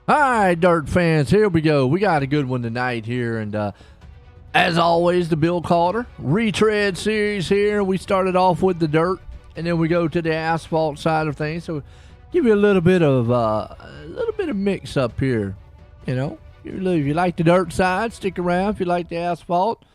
Hi, dirt fans. Here we go. We got a good one tonight here, and as always, the Bill Calder Retread series here. We started off with the dirt, and then we go to the asphalt side of things. So, give you a little bit of mix up here. You know, if you like the dirt side, stick around. If you like the asphalt,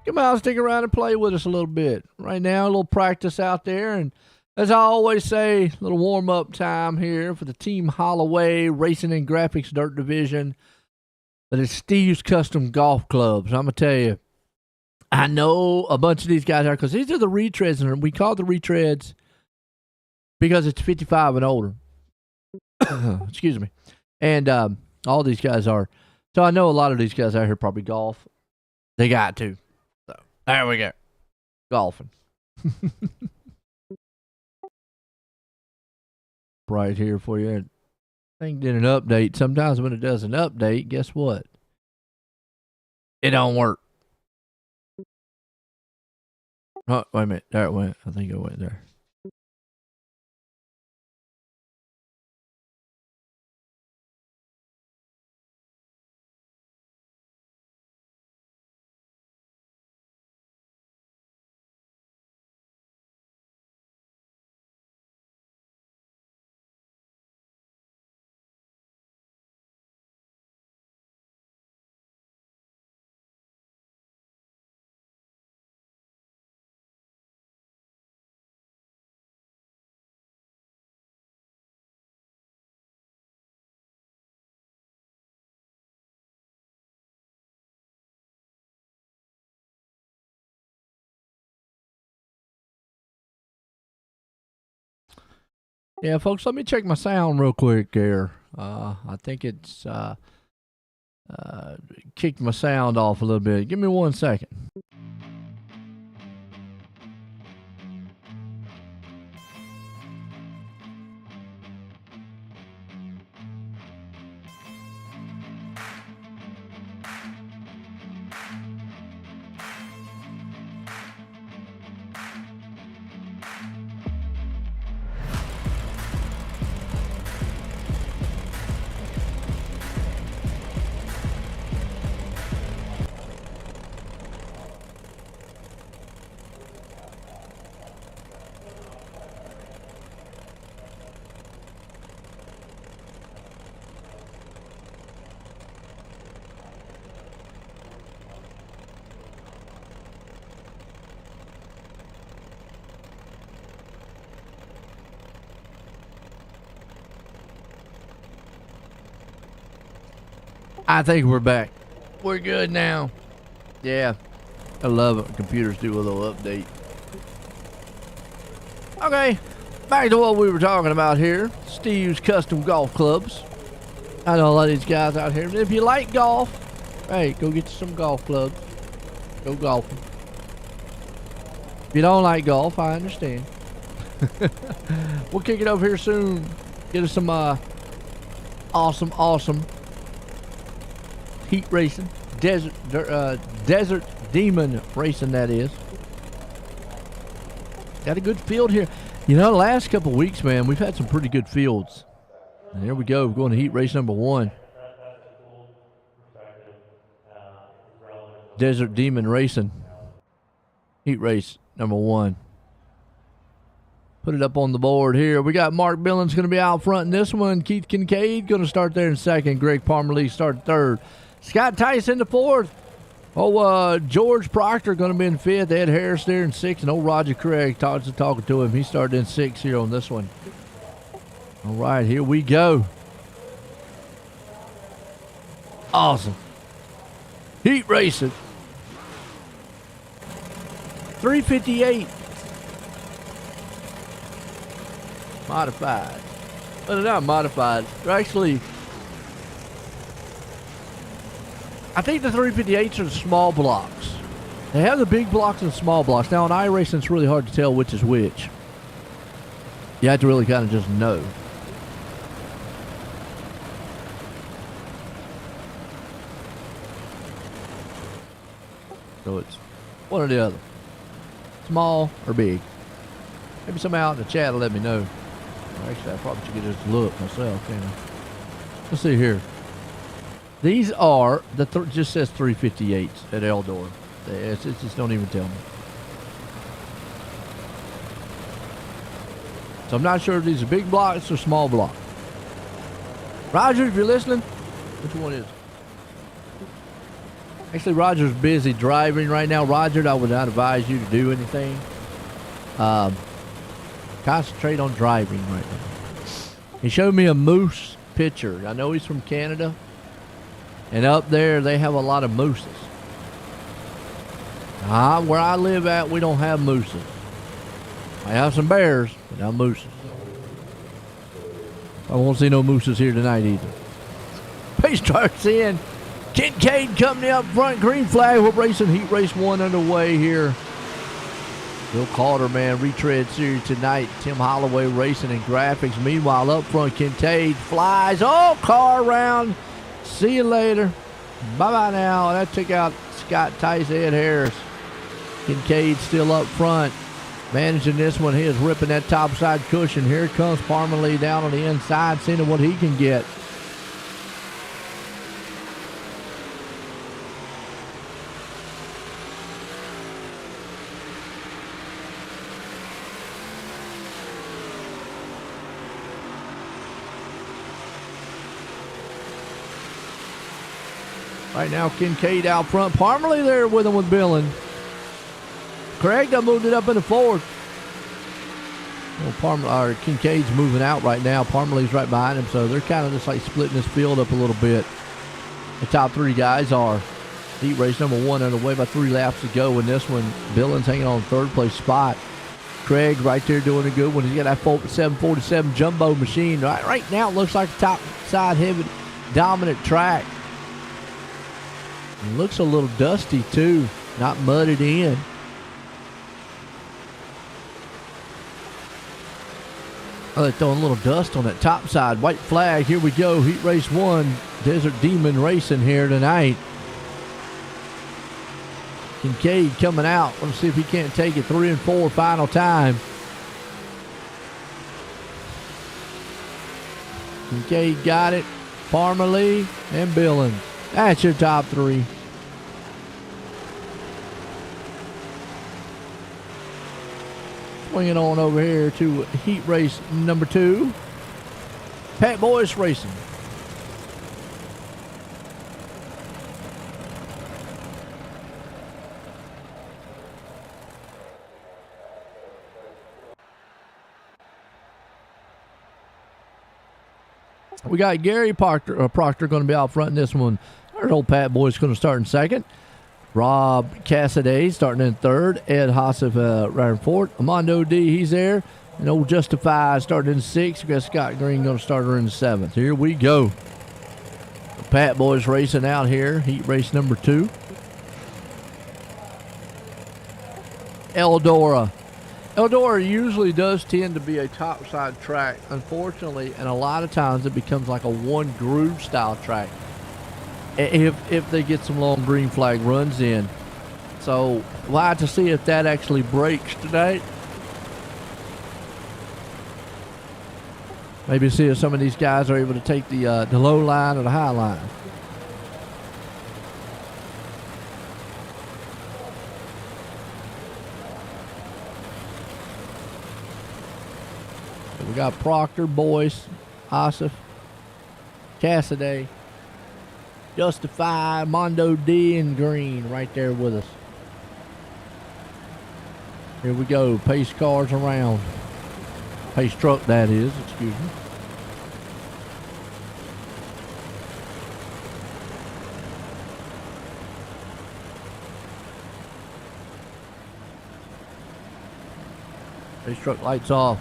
come out, stick around, and play with us a little bit. Right now, a little practice out there, and as I always say, a little warm-up time here for the Team Holloway Racing and Graphics Dirt Division. But it's Steve's Custom Golf Clubs. I'm going to tell you, I know a bunch of these guys are, because these are the retreads, and we call the retreads because it's 55 and older. Excuse me. And all these guys are. So I know a lot of these guys out here probably golf. They got to. So there we go. Golfing. Right here for you. Thing did an update. Sometimes when it does an update, guess what? It don't work. Oh, wait a minute. There it went. I think it went there. Yeah, folks, let me check my sound real quick here. I think it's kicked my sound off a little bit. Give me 1 second. I think we're back. We're good now. Yeah. I love it when computers do a little update. Okay. Back to what we were talking about here. Steve's Custom Golf Clubs. I know a lot of these guys out here. If you like golf, hey, go get you some golf clubs. Go golfing. If you don't like golf, I understand. We'll kick it over here soon. Get us some awesome heat racing, desert demon racing, that is. Got a good field here. You know, the last couple of weeks, man, we've had some pretty good fields. And here we go. We're going to heat race number 1. Desert Demon Racing. Heat race number 1. Put it up on the board here. We got Mark Billings going to be out front in this one. Keith Kincaid going to start there in second. Greg Parmalee start third. Scott Tice in the fourth. George Proctor going to be in fifth. Ed Harris there in sixth. And old Roger Craig, talking to him. He started in sixth here on this one. All right, here we go. Awesome. Heat racing. 358. Modified. Well, they're not modified. They're actually, I think the 358s are the small blocks. They have the big blocks and small blocks. Now, in iRacing, it's really hard to tell which is which. You have to really kind of just know. So it's one or the other. Small or big. Maybe somebody out in the chat will let me know. Actually, I probably should get just look myself, can't I? Let's see here. These are just says 358s at Eldor. It just don't even tell me. So I'm not sure if these are big blocks or small blocks. Roger, if you're listening, which one is it? Actually, Roger's busy driving right now. Roger, I would not advise you to do anything. Concentrate on driving right now. He showed me a moose picture. I know he's from Canada. And up there, they have a lot of mooses. Where I live at, we don't have mooses. I have some bears, but not mooses. I won't see no mooses here tonight either. Pace starts in. Kincaid coming up front. Green flag. We're racing heat race 1 underway here. Bill Calder, man, retread series tonight. Tim Holloway racing in graphics. Meanwhile, up front, Kincaid flies. Oh, car around. See you later. Bye-bye now. That took out Scott Tice, Ed Harris. Kincaid still up front. Managing this one. He is ripping that top side cushion. Here comes Parmalee down on the inside, seeing what he can get. Right now, Kincaid out front. Parmalee there with him with Billin. Craig done moved it up in the fourth. Well, Kincaid's moving out right now. Parmalee's right behind him, so they're kind of just like splitting this field up a little bit. The top 3 guys are heat race number 1 underway by 3 laps to go. In this one, Billin's hanging on 3rd place spot. Craig right there doing a good one. He's got that 747 jumbo machine. Right now, it looks like a top side heavy dominant track. It looks a little dusty too, not mudded in. Oh, they're throwing a little dust on that top side. White flag, here we go. Heat race 1, Desert Demon racing here tonight. Kincaid coming out. Let's see if he can't take it. 3 and 4 final time. Kincaid got it. Parmalee and Billin. That's your top 3. Swinging on over here to heat race number 2. Pat Boyce racing. We got Gary Proctor going to be out front in this one. Our old Pat Boy's going to start in 2nd. Rob Cassidy starting in 3rd. Ed Hossif right in 4th. Armando D, he's there. And old Justify starting in 6th. We got Scott Green going to start her in 7th. Here we go. Pat Boy's racing out here. Heat race number 2. Eldora. Eldora usually does tend to be a topside track, unfortunately, and a lot of times it becomes like a one groove style track if they get some long green flag runs in. So we'll have to see if that actually breaks tonight. Maybe see if some of these guys are able to take the low line or the high line. We got Proctor, Boyce, Ossoff, Cassidy, Justify, Mondo D, and Green right there with us. Here we go. Pace cars around. Pace truck, that is. Excuse me. Pace truck lights off.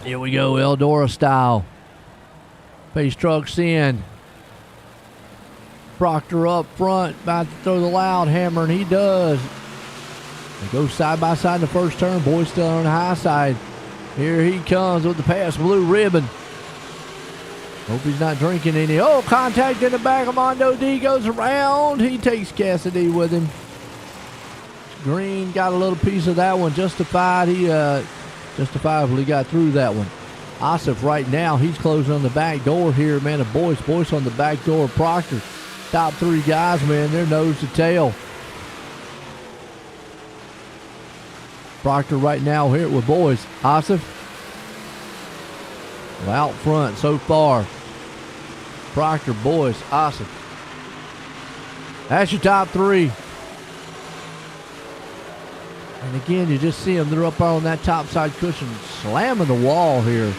Here we go, Eldora style. Pace trucks in. Proctor up front, about to throw the loud hammer, and he does. They go side by side in the first turn. Boy's still on the high side. Here he comes with the pass blue ribbon. Hope he's not drinking any. Oh, contact in the back of Mondo D goes around. He takes Cassidy with him. Green got a little piece of that one. Justified. He justifiably got through that one. Ossoff right now, he's closing on the back door here, man. Boyce on the back door. Proctor, top three guys, man, they're nose to tail. Proctor right now here with Boyce. Ossoff, well, out front so far. Proctor, Boyce, Ossoff. That's your top three. And again, you just see them. They're up on that top side cushion, slamming the wall here.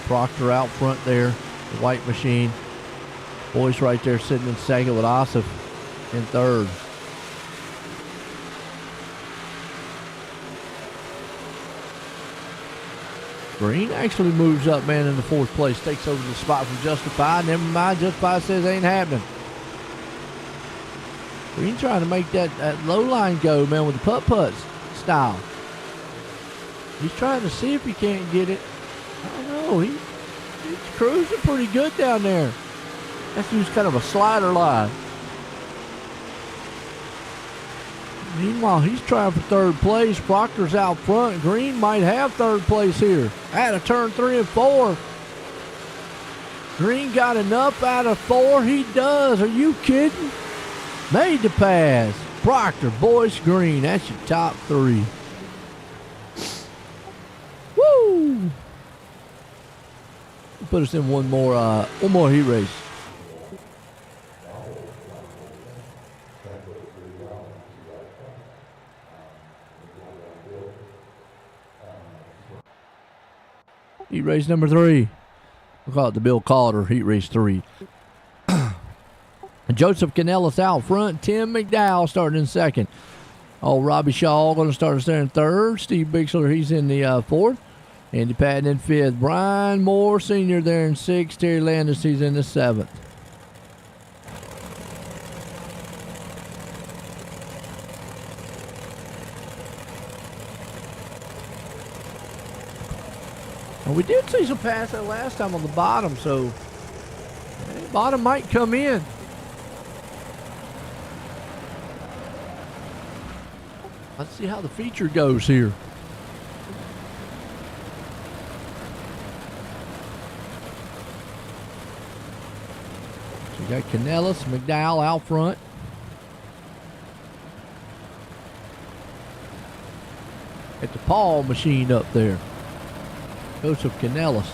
Proctor out front there, the white machine. Boyce right there sitting in second with Ossoff in third. Green actually moves up, man, in the fourth place. Takes over the spot from Justified. Never mind, Justified says ain't happening. Green trying to make that low line go, man, with the putt-putts style. He's trying to see if he can't get it. I don't know. He's cruising pretty good down there. That's used kind of a slider line. Meanwhile, he's trying for third place. Proctor's out front. Green might have third place here. Out of turn 3 and 4. Green got enough out of 4. He does. Are you kidding? Made the pass. Proctor, Boyce, Green. That's your top three. Woo! Put us in one more heat race. Heat race number 3. We'll call it the Bill Calder Heat Race 3. Joseph Canellis out front. Tim McDowell starting in second. Robbie Shaw going to start us there in third. Steve Bixler, he's in the fourth. Andy Patton in fifth. Brian Moore Sr. there in sixth. Terry Landis, he's in the seventh. And we did see some pass that last time on the bottom, so bottom might come in. Let's see how the feature goes here. So we got Canellis, McDowell out front. At the Paul machine up there. Joseph Canellis.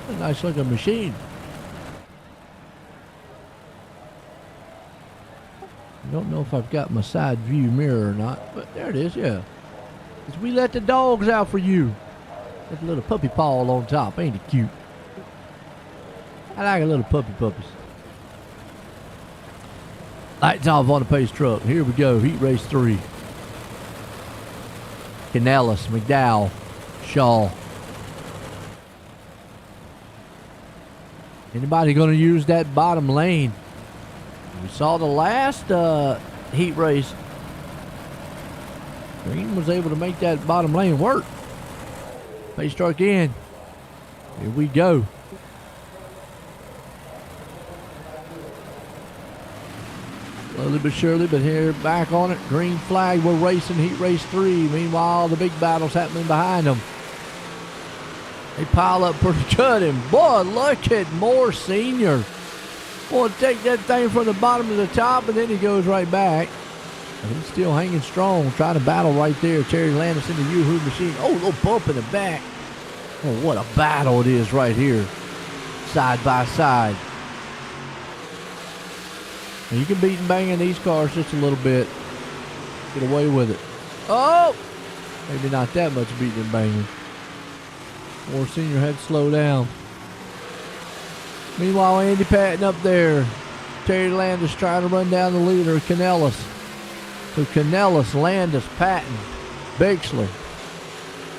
A nice looking machine. I don't know if I've got my side view mirror or not, but there it is, yeah. As we let the dogs out for you. With a little puppy paw on top, ain't it cute? I like a little puppies. Lights off on the pace truck. Here we go, Heat Race 3. Canellis, McDowell, Shaw. Anybody going to use that bottom lane? We saw the last heat race. Green was able to make that bottom lane work. Pace truck in. Here we go. Slowly but surely, but here back on it. Green flag. We're racing Heat Race 3. Meanwhile, the big battle's happening behind them. They pile up pretty good, and boy, look at Moore Sr. Boy, take that thing from the bottom to the top, and then he goes right back. And he's still hanging strong, trying to battle right there. Terry Landis in the Yoo-Hoo machine. Oh, a little bump in the back. Oh, what a battle it is right here, side by side. And you can beat and bang in these cars just a little bit. Get away with it. Oh! Maybe not that much beating and banging. Moore Sr. had to slow down. Meanwhile, Andy Patton up there. Terry Landis trying to run down the leader, Canellis. So Canellis, Landis, Patton, Bixler.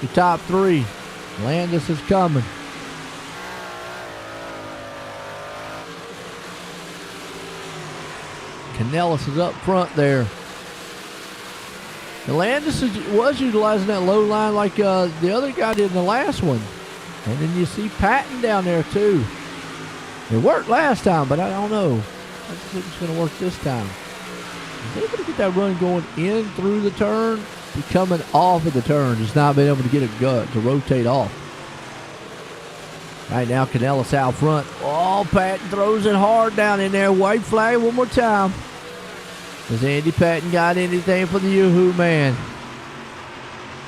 The top three. Landis is coming. Canellis is up front there. And Landis was utilizing that low line like the other guy did in the last one. And then you see Patton down there too. It worked last time, but I don't know. I think it's going to work this time. He's able to get that run going in through the turn, but coming off of the turn, just not being able to get a gut to rotate off. Right now, Canellis out front. Oh, Patton throws it hard down in there. White flag one more time. Has Andy Patton got anything for the Yoo-Hoo man?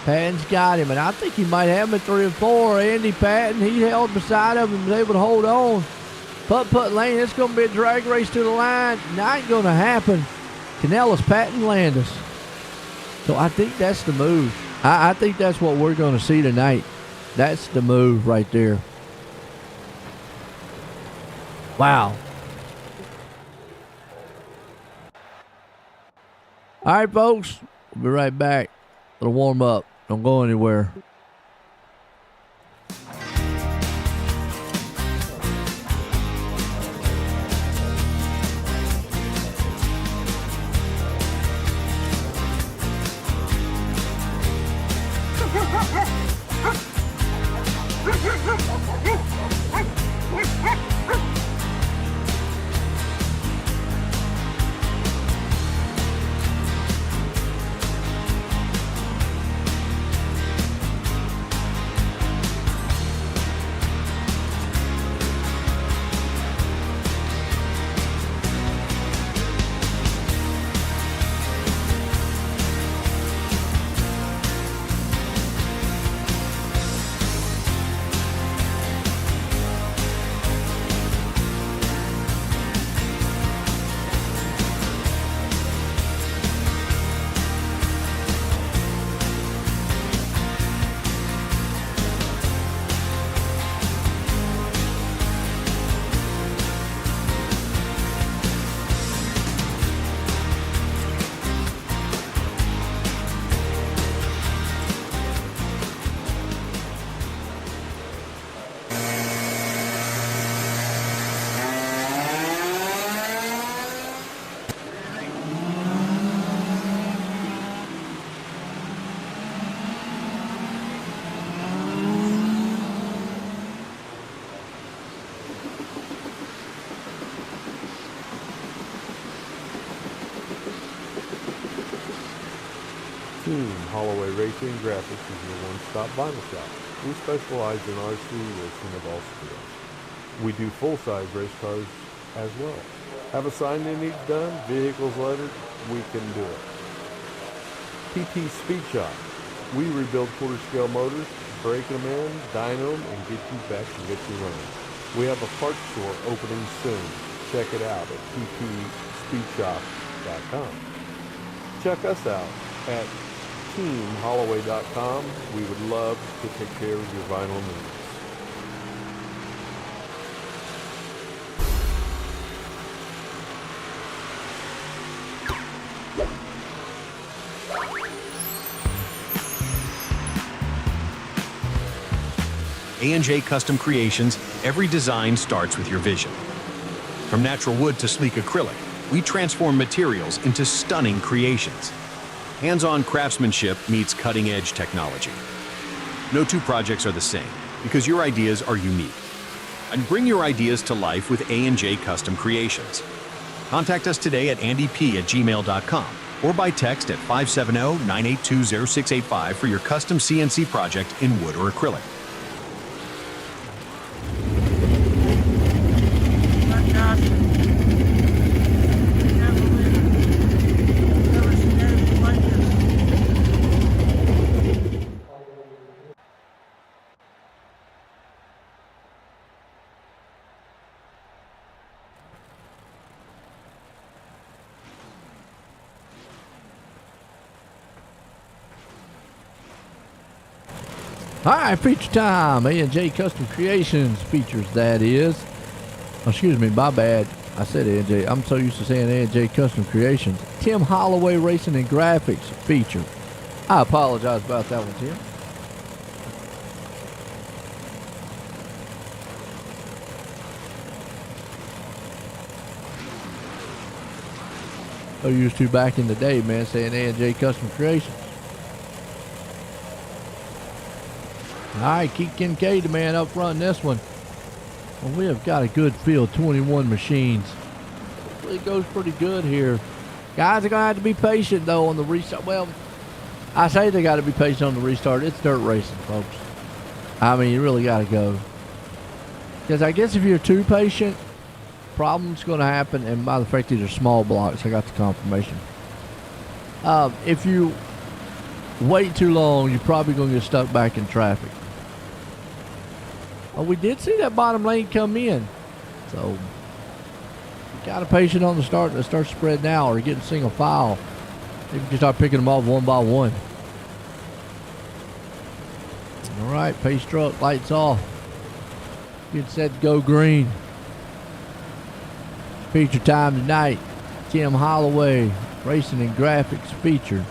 Patton's got him, and I think he might have him at 3 or 4. Andy Patton, he held beside him and was able to hold on. Putt lane, it's going to be a drag race to the line. Not going to happen. Canellis, Patton, Landis. So I think that's the move. I think that's what we're going to see tonight. That's the move right there. Wow. All right, folks. We'll be right back. It'll warm up. Don't go anywhere. Team Holloway Racing Graphics is your one-stop vinyl shop. We specialize in RC racing of all styles. We do full-size race cars as well. Have a sign you need done? Vehicles lettered? We can do it. PT Speed Shop. We rebuild quarter-scale motors, break them in, dyno them, and get you back to get you running. We have a parts store opening soon. Check it out at ptspeedshop.com. Check us out at teamholloway.com. We would love to take care of your vinyl needs. A&J Custom Creations, every design starts with your vision. From natural wood to sleek acrylic, we transform materials into stunning creations. Hands-on craftsmanship meets cutting-edge technology. No two projects are the same, because your ideas are unique. And bring your ideas to life with A&J Custom Creations. Contact us today at andyp@gmail.com or by text at 570-982-0685 for your custom CNC project in wood or acrylic. All right, feature time. A&J Custom Creations features, that is. Oh, excuse me, my bad. I said A&J. I'm so used to saying A&J Custom Creations. Tim Holloway Racing and Graphics feature. I apologize about that one, Tim. I used to back in the day, man, saying A&J Custom Creations. All right, Keith Kincaid, the man up front in this one. Well, we have got a good field, 21 machines. It goes pretty good here Guys are going to have to be patient, though, on the restart. Well, I say they got to be patient on the restart. It's dirt racing, folks. I mean, you really got to go. Because I guess if you're too patient, problem's going to happen. And by the fact, these are small blocks. I got the confirmation. If you wait too long, you're probably going to get stuck back in traffic. Well, we did see that bottom lane come in. So, you got to patient on the start. Let's start spreading out or getting single file. Maybe you can start picking them off one by one. All right, pace truck, lights off. Get set to go green. Feature time tonight. Tim Holloway, Racing and Graphics feature.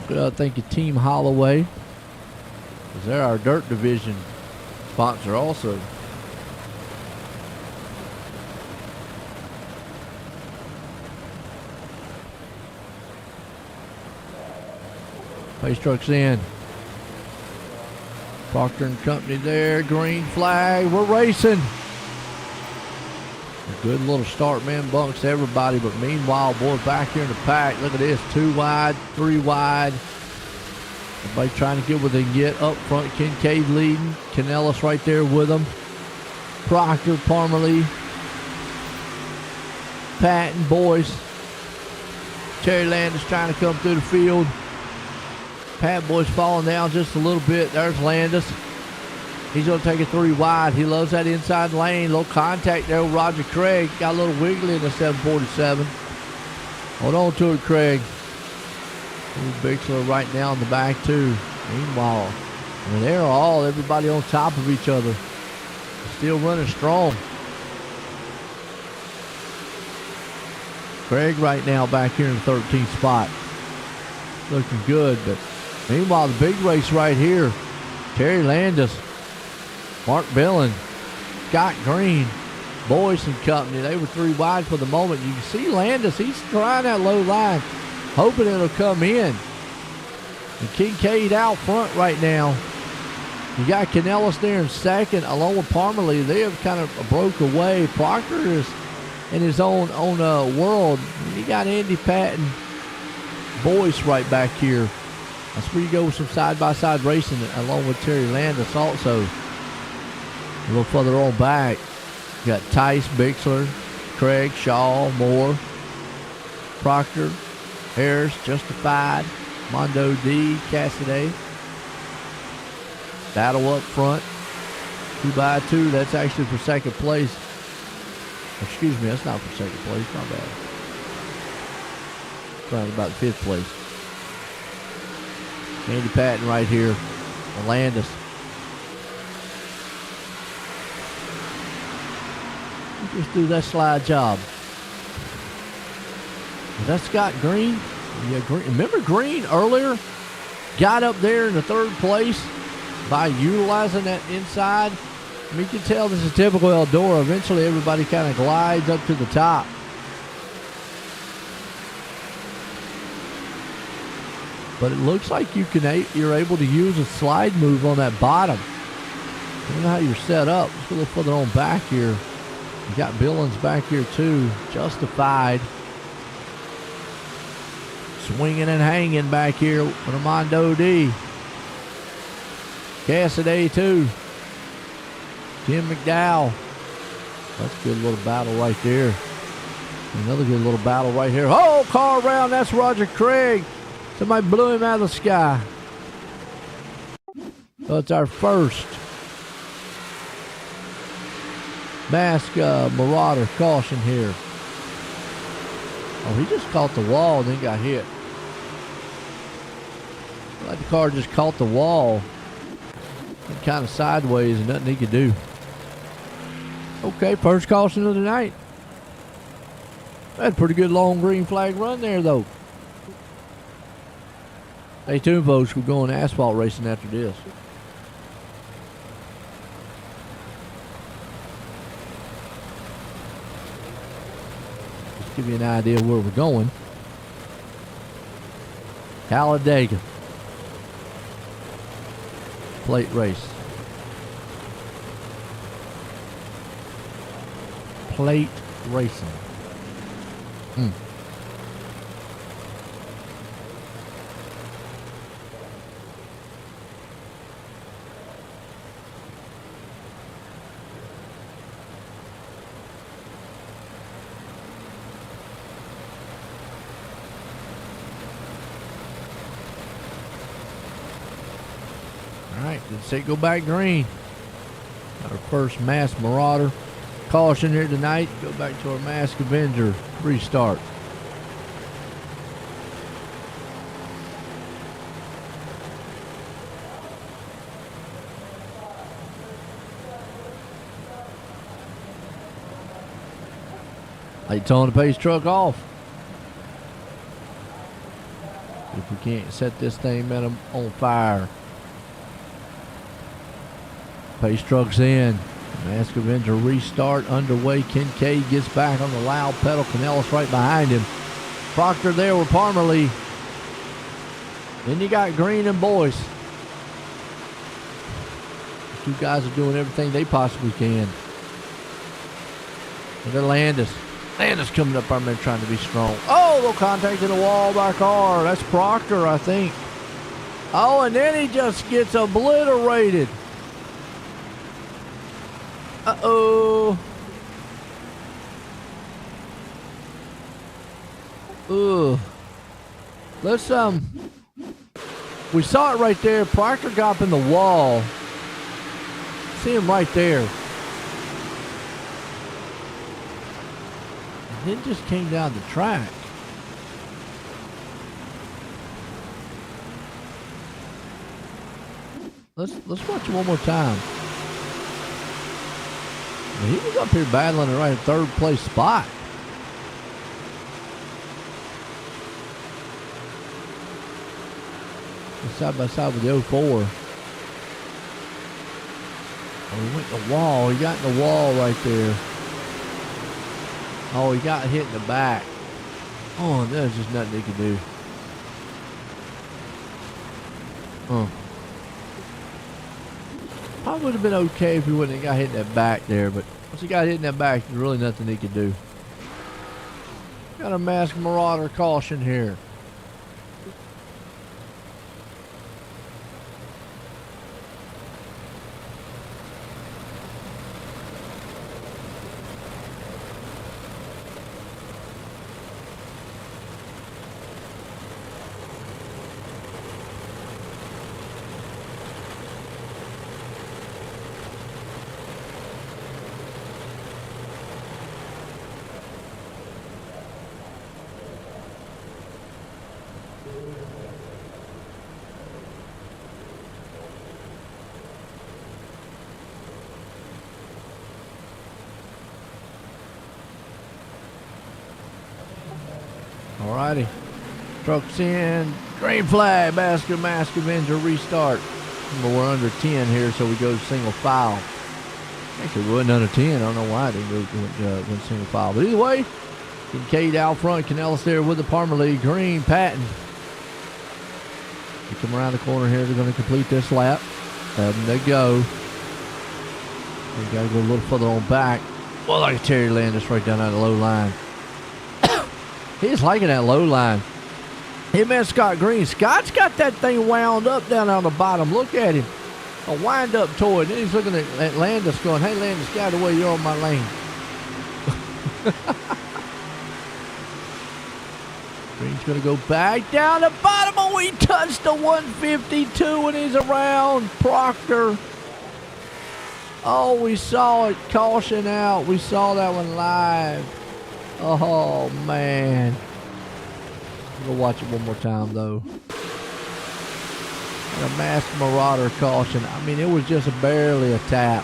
So, thank you, Team Holloway. Because they're our dirt division sponsor also. Pace truck's in. Procter and Company there. Green flag. We're racing. A good little start, man. Bunks everybody. But meanwhile, boys back here in the pack. Look at this. 2 wide, 3 wide. Everybody trying to get where they can get. Up front, Kincaid leading. Canellis right there with them. Proctor, Parmalee. Patton, Boyce. Terry Landis trying to come through the field. Pat Boy's falling down just a little bit. There's Landis. He's going to take a 3 wide. He loves that inside lane. Little contact there with Roger Craig. Got a little wiggly in the 747. Hold on to it, Craig. Bixler right now in the back, too. Meanwhile, I mean, they're everybody on top of each other. Still running strong. Craig right now back here in the 13th spot. Looking good, but meanwhile, the big race right here. Terry Landis, Mark Billen, Scott Green, Boyce and Company. They were 3 wide for the moment. You can see Landis, he's trying that low line, hoping it'll come in. And Kincaid out front right now. You got Canellis there in second, along with Parmalee. They have kind of broke away. Proctor is in his own world. You got Andy Patton, Boyce right back here. That's where you go with some side-by-side racing along with Terry Landis also. A little further on back, you got Tice, Bixler, Craig, Shaw, Moore, Proctor, Harris, Justified, Mondo D, Cassidy. Battle up front. 2x2, that's actually for second place. Excuse me, that's not for second place, my bad. Probably about 5th place. Andy Patton right here. Landis. Just do that slide job. Is that Scott Green? Yeah, Green. Remember Green earlier? Got up there in the 3rd place by utilizing that inside. I mean, you can tell this is typical Eldora. Eventually, everybody kind of glides up to the top. But it looks like you're able to use a slide move on that bottom. I don't know how you're set up. Let's go a little further on back here. You got Billings back here too. Justified. Swinging and hanging back here with Armando D. Cassidy too. Tim McDowell. That's a good little battle right there. Another good little battle right here. Oh, car around. That's Roger Craig. Somebody blew him out of the sky. So it's our first mask Marauder caution here. Oh, he just caught the wall and then got hit. Like the car just caught the wall. And kind of sideways and nothing he could do. Okay, first caution of the night. That's a pretty good long green flag run there, though. Stay tuned, folks. We're going asphalt racing after this. Just give you an idea where we're going. Talladega. Plate race. Plate racing. Mm. All right, let's say go back green. Our first Masked Marauder caution here tonight. Go back to our Masked Avenger restart. Like telling the pace truck off. If we can't set this thing on fire. Pace truck's in. Masked Avenger restart underway. Kincaid gets back on the loud pedal. Canellis right behind him. Proctor there with Parmalee. Then you got Green and Boyce. The two guys are doing everything they possibly can. Look at Landis. Landis coming up on there trying to be strong. Oh, they'll contact in the wall by car. That's Proctor, I think. Oh, and then he just gets obliterated. Uh-oh. Ugh. Let's, we saw it right there. Proctor got up in the wall. See him right there. And then just came down the track. Let's watch it one more time. He was up here battling it right in third place spot. Side by side with the 04. Oh, he went in the wall. He got in the wall right there. Oh, he got hit in the back. Oh, there's just nothing he could do. Probably would have been okay if he wouldn't have got hit in that back there, but once he got hit in that back, there's really nothing he could do. Got a Masked Marauder caution here. Alrighty. Truck's in. Green flag. Masked Avenger restart. But we're under 10 here, so we go to single file. Actually, we wasn't under 10. I don't know why I didn't went single file. But either way, Kincaid out front. Canellis there with the Parmalee. Green, Patton. They come around the corner here. They're going to complete this lap. They go. They got to go a little further on back. Well, like Terry Landis right down at the low line. He's liking that low line. Him and Scott Green. Scott's got that thing wound up down on the bottom. Look at him. A wind up toy. Then he's looking at Landis going, hey, Landis, get out of the way. You're on my lane. Green's going to go back down the bottom. Oh, he touched the 152 and he's around Proctor. Oh, we saw it. Caution out. We saw that one live. Oh, man. We'll watch it one more time, though. And a Masked Marauder caution. I mean, it was just barely a tap.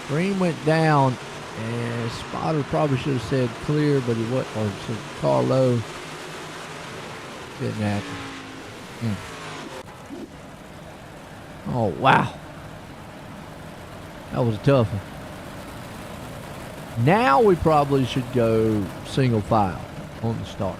Green went down, and Spotter probably should have said clear, but he wasn't, or said car low. Didn't happen. Oh, wow. That was a tough one. Now we probably should go single file on the start.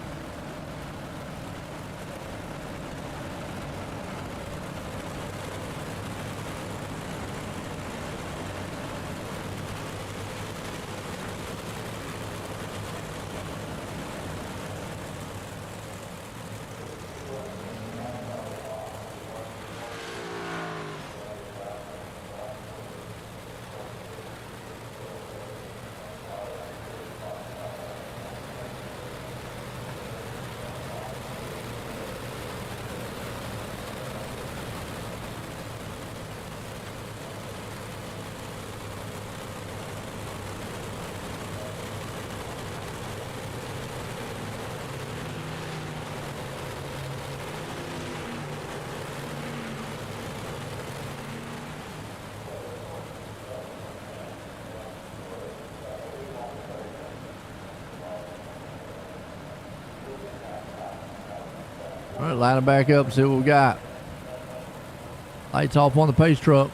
right, line it back up and see what we got. Lights off on the pace truck.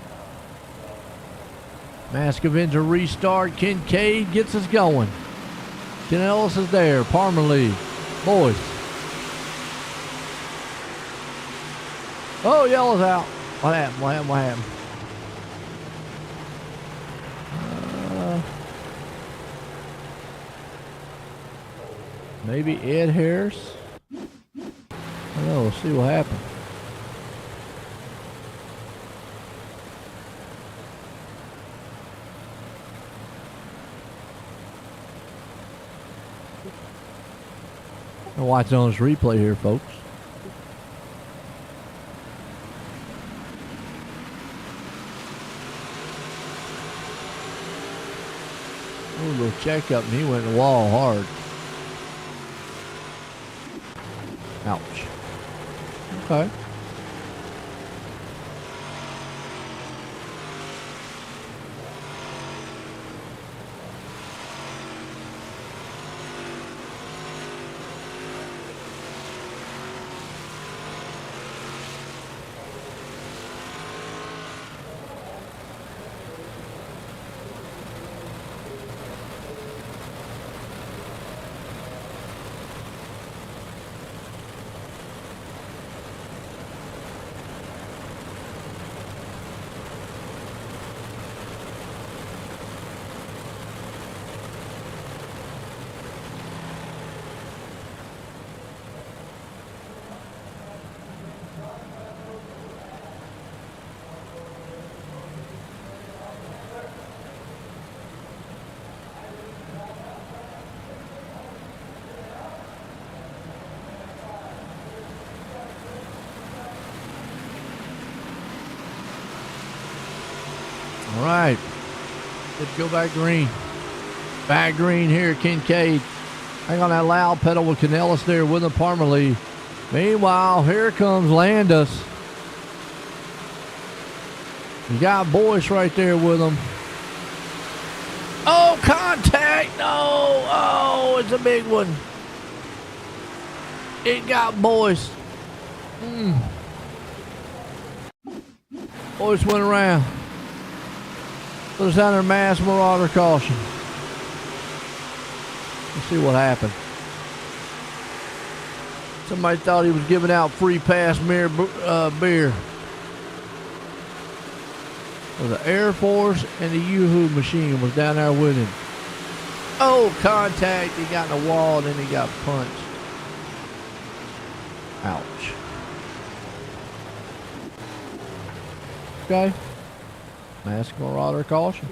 Mask Avenger restart. Kincaid gets us going. Ken Ellis is there. Palmer lead. Boys. Oh, yellow's out. What happened? What happened? What happened? Maybe Ed Harris? I don't know. We'll see what happens. I'm watching on this replay here, folks. Ooh, a little checkup, and he went in the wall hard. Ouch. Okay. All right. Let's go back green. Back green here, Kincaid. Hang on that loud pedal with Canellis there with the Parmalee. Meanwhile, here comes Landis. You got Boyce right there with him. Oh, contact! No! Oh, it's a big one. It got Boyce. Boyce went around. Put us under mass marauder caution. Let's see what happened. Somebody thought he was giving out free pass beer. Well, the Air Force and the Yoo-Hoo machine was down there with him. Oh, contact. He got in the wall and then he got punched. Ouch. Okay. Mask marauder caution.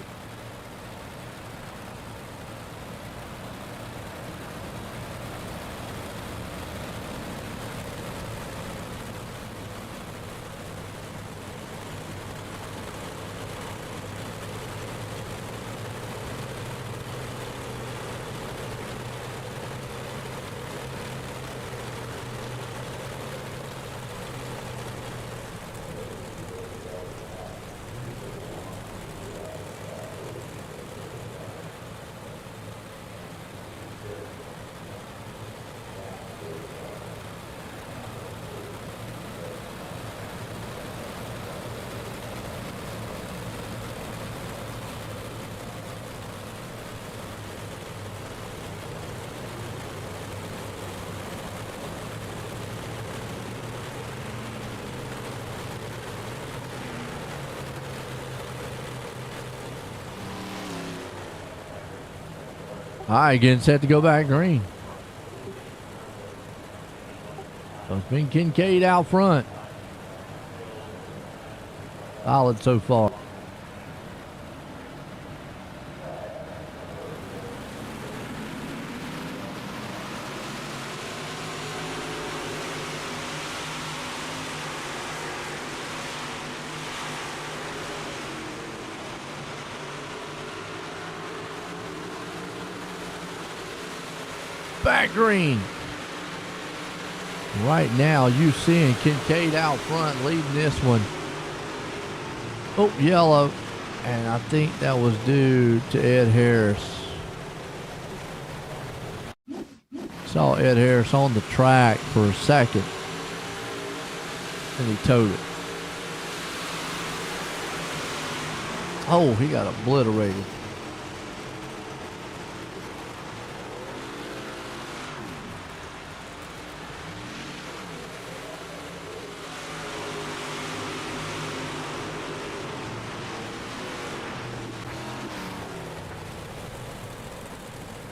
All right, getting set to go back green. So it's been Kincaid out front. Solid so far. Back green. Right now, you seeing Kincaid out front leading this one. Oh, yellow. And I think that was due to Ed Harris. Saw Ed Harris on the track for a second. And he towed it. Oh, he got obliterated.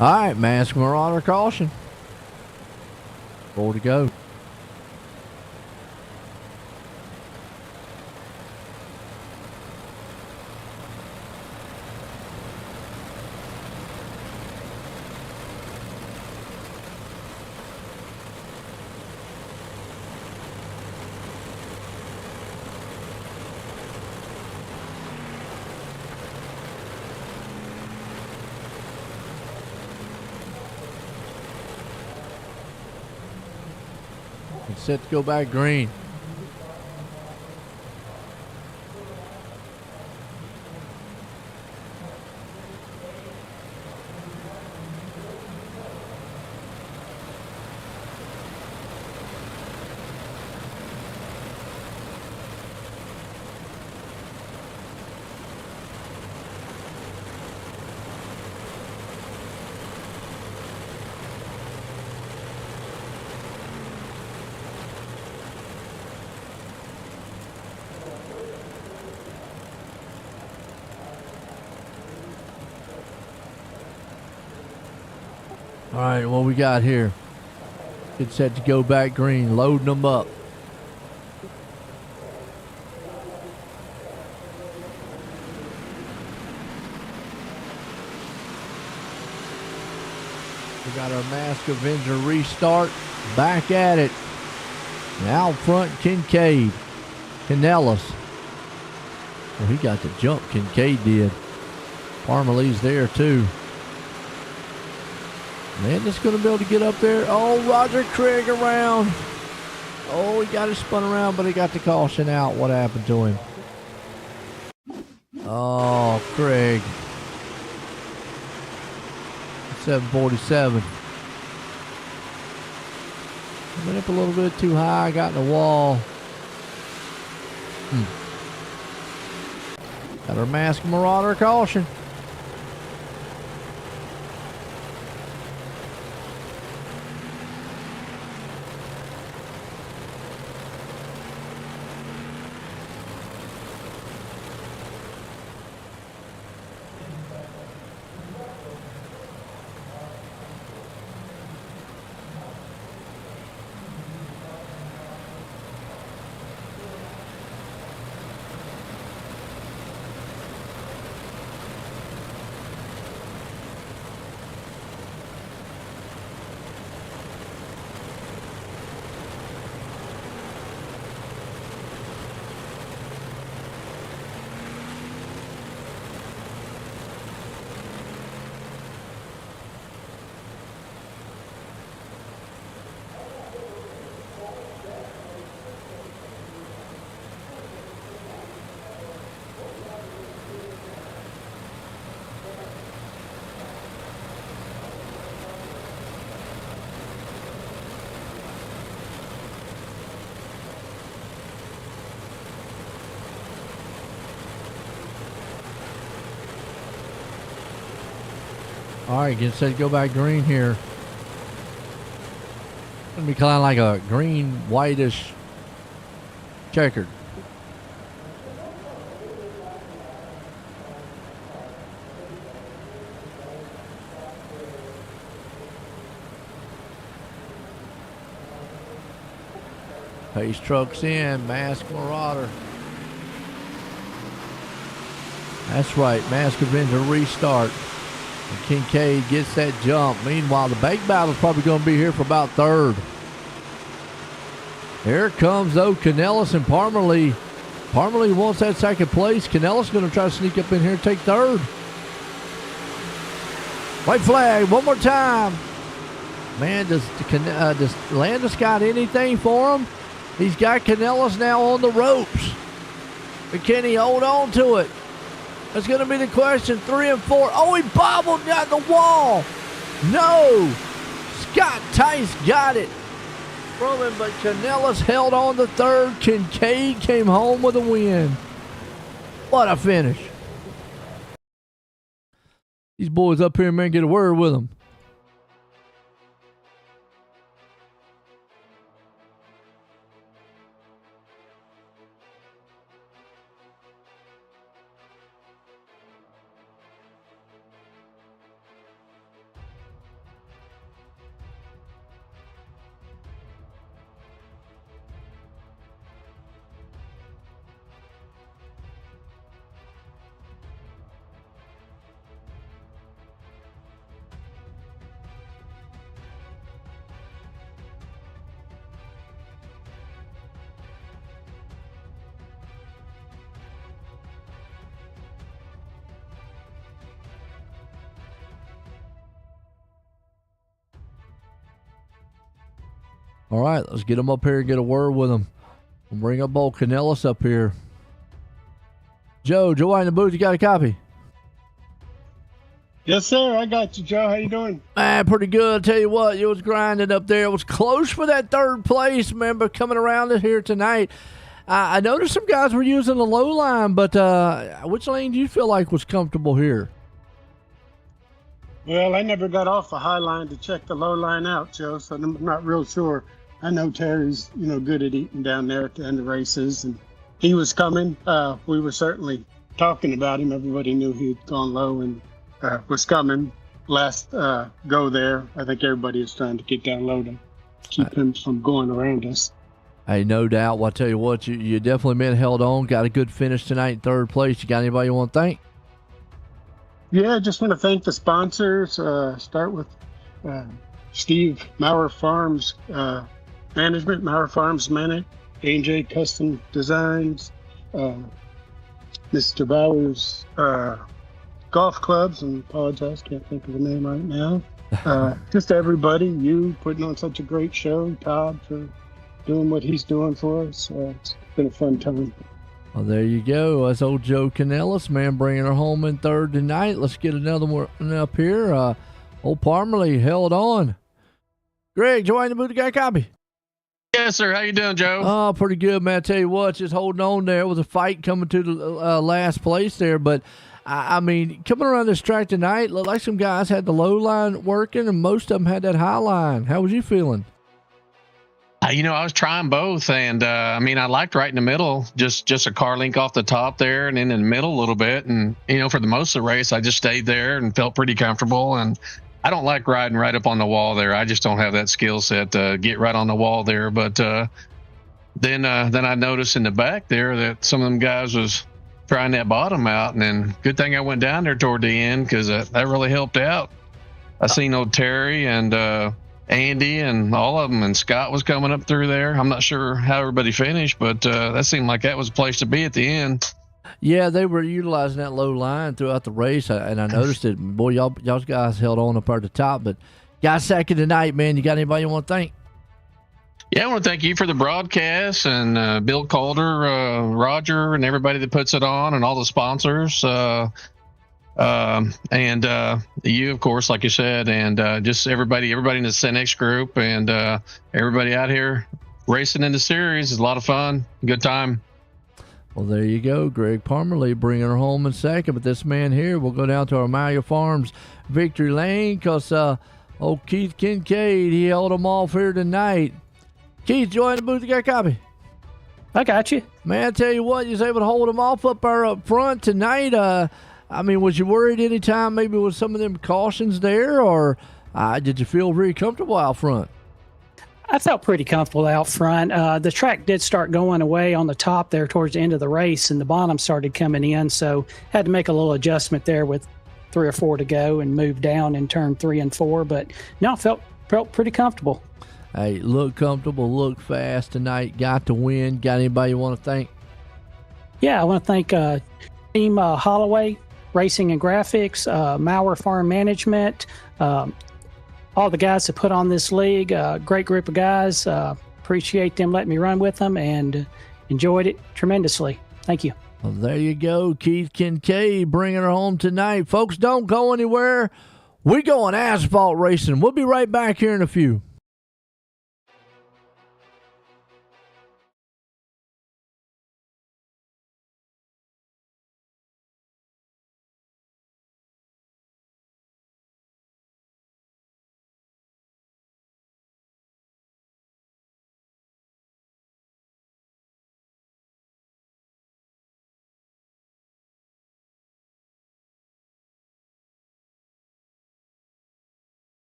All right, Mask Marauder caution. 4 to go. It's set to go back green. All right, what we got here? It's set to go back green, loading them up. We got our Mask Avenger restart. Back at it. Out front, Kincaid. Canellis. Well, he got the jump, Kincaid did. Parmalee's there too. Man, just going to be able to get up there. Oh, Roger Craig around. Oh, he got it spun around, but he got the caution out. What happened to him? Oh, Craig. 747. Went up a little bit too high. Got in the wall. Got our Mask Marauder caution. All right, get set to go back green here. Gonna be kind of like a green, whitish checkered. Pace trucks in, Mask Marauder. That's right, Mask Avenger restart. And Kincaid gets that jump. Meanwhile, the bank battle's probably going to be here for about third. Here comes, though, Canellis and Parmalee. Parmalee wants that second place. Canellis going to try to sneak up in here and take third. White flag, one more time. Man, does Landis got anything for him? He's got Canellis now on the ropes. But can he hold on to it? That's going to be the question. 3 and 4. Oh, he bobbled down the wall. No. Scott Tice got it. from him, but Canellis held on to third. Kincaid came home with a win. What a finish. These boys up here, man, get a word with them. All right, let's get them up here and get a word with them. We'll bring up old Canellis up here. Joe in the booth, you got a copy? Yes, sir. I got you, Joe. How you doing? Man, pretty good. Tell you what, it was grinding up there. It was close for that third place, man, but coming around it here tonight. I noticed some guys were using the low line, but which lane do you feel like was comfortable here? Well, I never got off the high line to check the low line out, Joe, so I'm not real sure. I know Terry's, good at eating down there at the end of races, and he was coming. We were certainly talking about him. Everybody knew he'd gone low and was coming. Last go there, I think everybody was trying to get down low to keep him from going around us. Hey, no doubt. Well, I tell you what, you definitely been held on. Got a good finish tonight in third place. You got anybody you want to thank? Yeah, I just want to thank the sponsors. Start with Steve, Maurer Farms Management, Maurer Farms Manic, A&J Custom Designs, Mr. Bowers Golf Clubs, and apologize, can't think of the name right now. Just everybody, you putting on such a great show, Todd for doing what he's doing for us. It's been a fun time. Well, there you go. That's old Joe Canellis, man, bringing her home in third tonight. Let's get another one up here. Old Parmalee held on. Greg, join the booth, got a copy? Yes, sir. How you doing, Joe? Oh, pretty good, man. I tell you what, just holding on there. It was a fight coming to the last place there, but I mean, coming around this track tonight, looked like some guys had the low line working, and most of them had that high line. How was you feeling? I was trying both, and I liked right in the middle, just a car link off the top there, and then in the middle a little bit. And for the most of the race, I just stayed there and felt pretty comfortable. And I don't like riding right up on the wall there. I just don't have that skill set to get right on the wall there. But then I noticed in the back there that some of them guys was trying that bottom out, and then good thing I went down there toward the end because that really helped out. I seen old Terry and Andy and all of them, and Scott was coming up through there. I'm not sure how everybody finished, but that seemed like that was a place to be at the end. Yeah, they were utilizing that low line throughout the race, and I noticed it. Boy, y'all guys held on up at the top, but guys, second tonight, man. You got anybody you want to thank? Yeah, I want to thank you for the broadcast, and Bill Calder, Roger, and everybody that puts it on, and all the sponsors. And you, of course, like you said, and just everybody in the Cenex group, and everybody out here racing in the series is a lot of fun. Good time. Well, there you go. Greg Parmalee bringing her home in second, but this man here will go down to our Maurer Farms victory lane because old Keith Kincaid, he held them off here tonight. Keith, join the booth. You got a copy? I got you. Man, I tell you what, you was able to hold them off up there up front tonight. Was you worried any time maybe with some of them cautions there, or did you feel very comfortable out front? I felt pretty comfortable out front. The track did start going away on the top there towards the end of the race, and the bottom started coming in, so had to make a little adjustment there with 3 or 4 to go and move down in turn 3 and 4. But no, felt pretty comfortable. Hey, look comfortable, look fast tonight. Got to win. Got anybody you want to thank? Yeah, I want to thank Team Holloway Racing and Graphics, Maurer Farm Management, all the guys that put on this league. Great group of guys. Appreciate them letting me run with them, and enjoyed it tremendously. Thank you. Well, there you go. Keith Kincaid bringing her home tonight. Folks, don't go anywhere. We're going asphalt racing. We'll be right back here in a few.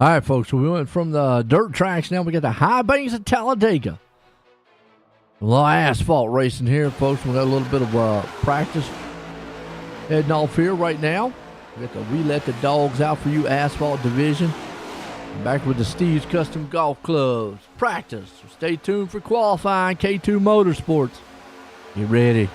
All right, folks. So we went from the dirt tracks. Now we got the high banks of Talladega. A little asphalt racing here, folks. We got a little bit of practice heading off here right now. We let the dogs out for you, asphalt division. Back with the Steve's Custom Golf Clubs. Practice. Stay tuned for qualifying K2 Motorsports. Get ready.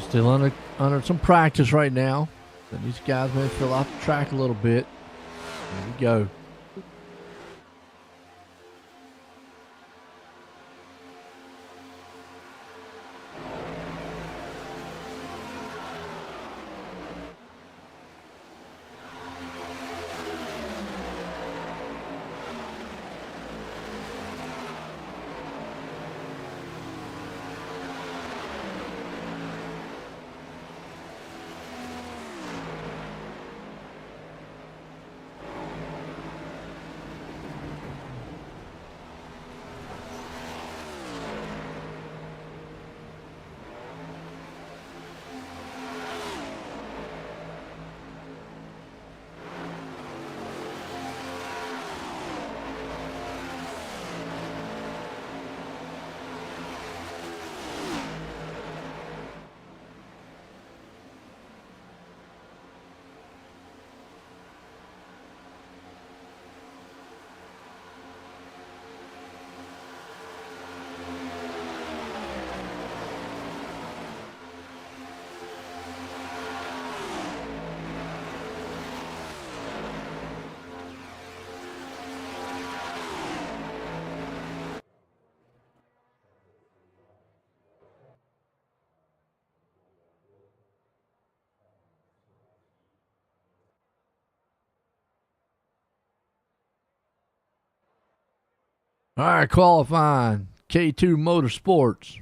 Still under some practice right now. So these guys may fill out the track a little bit. Here we go. All right, qualifying K2 Motorsports.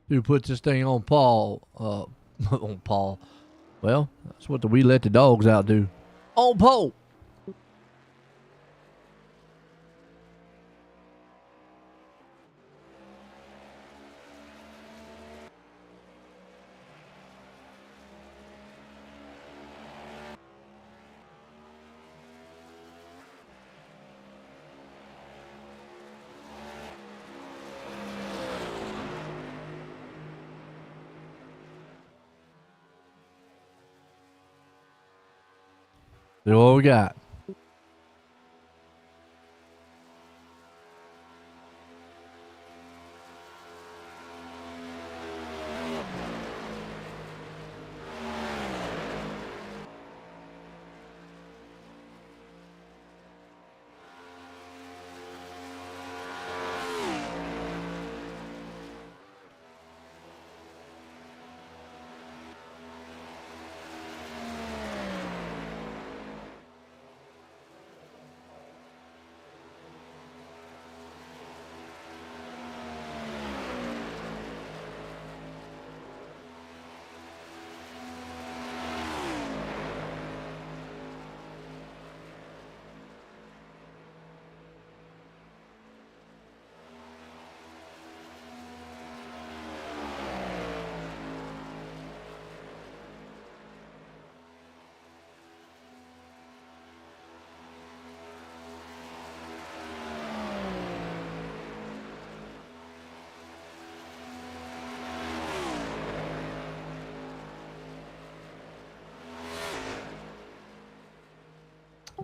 Who put this thing on Paul? On Paul. Well, that's what we let the dogs out do. On pole. See what we got.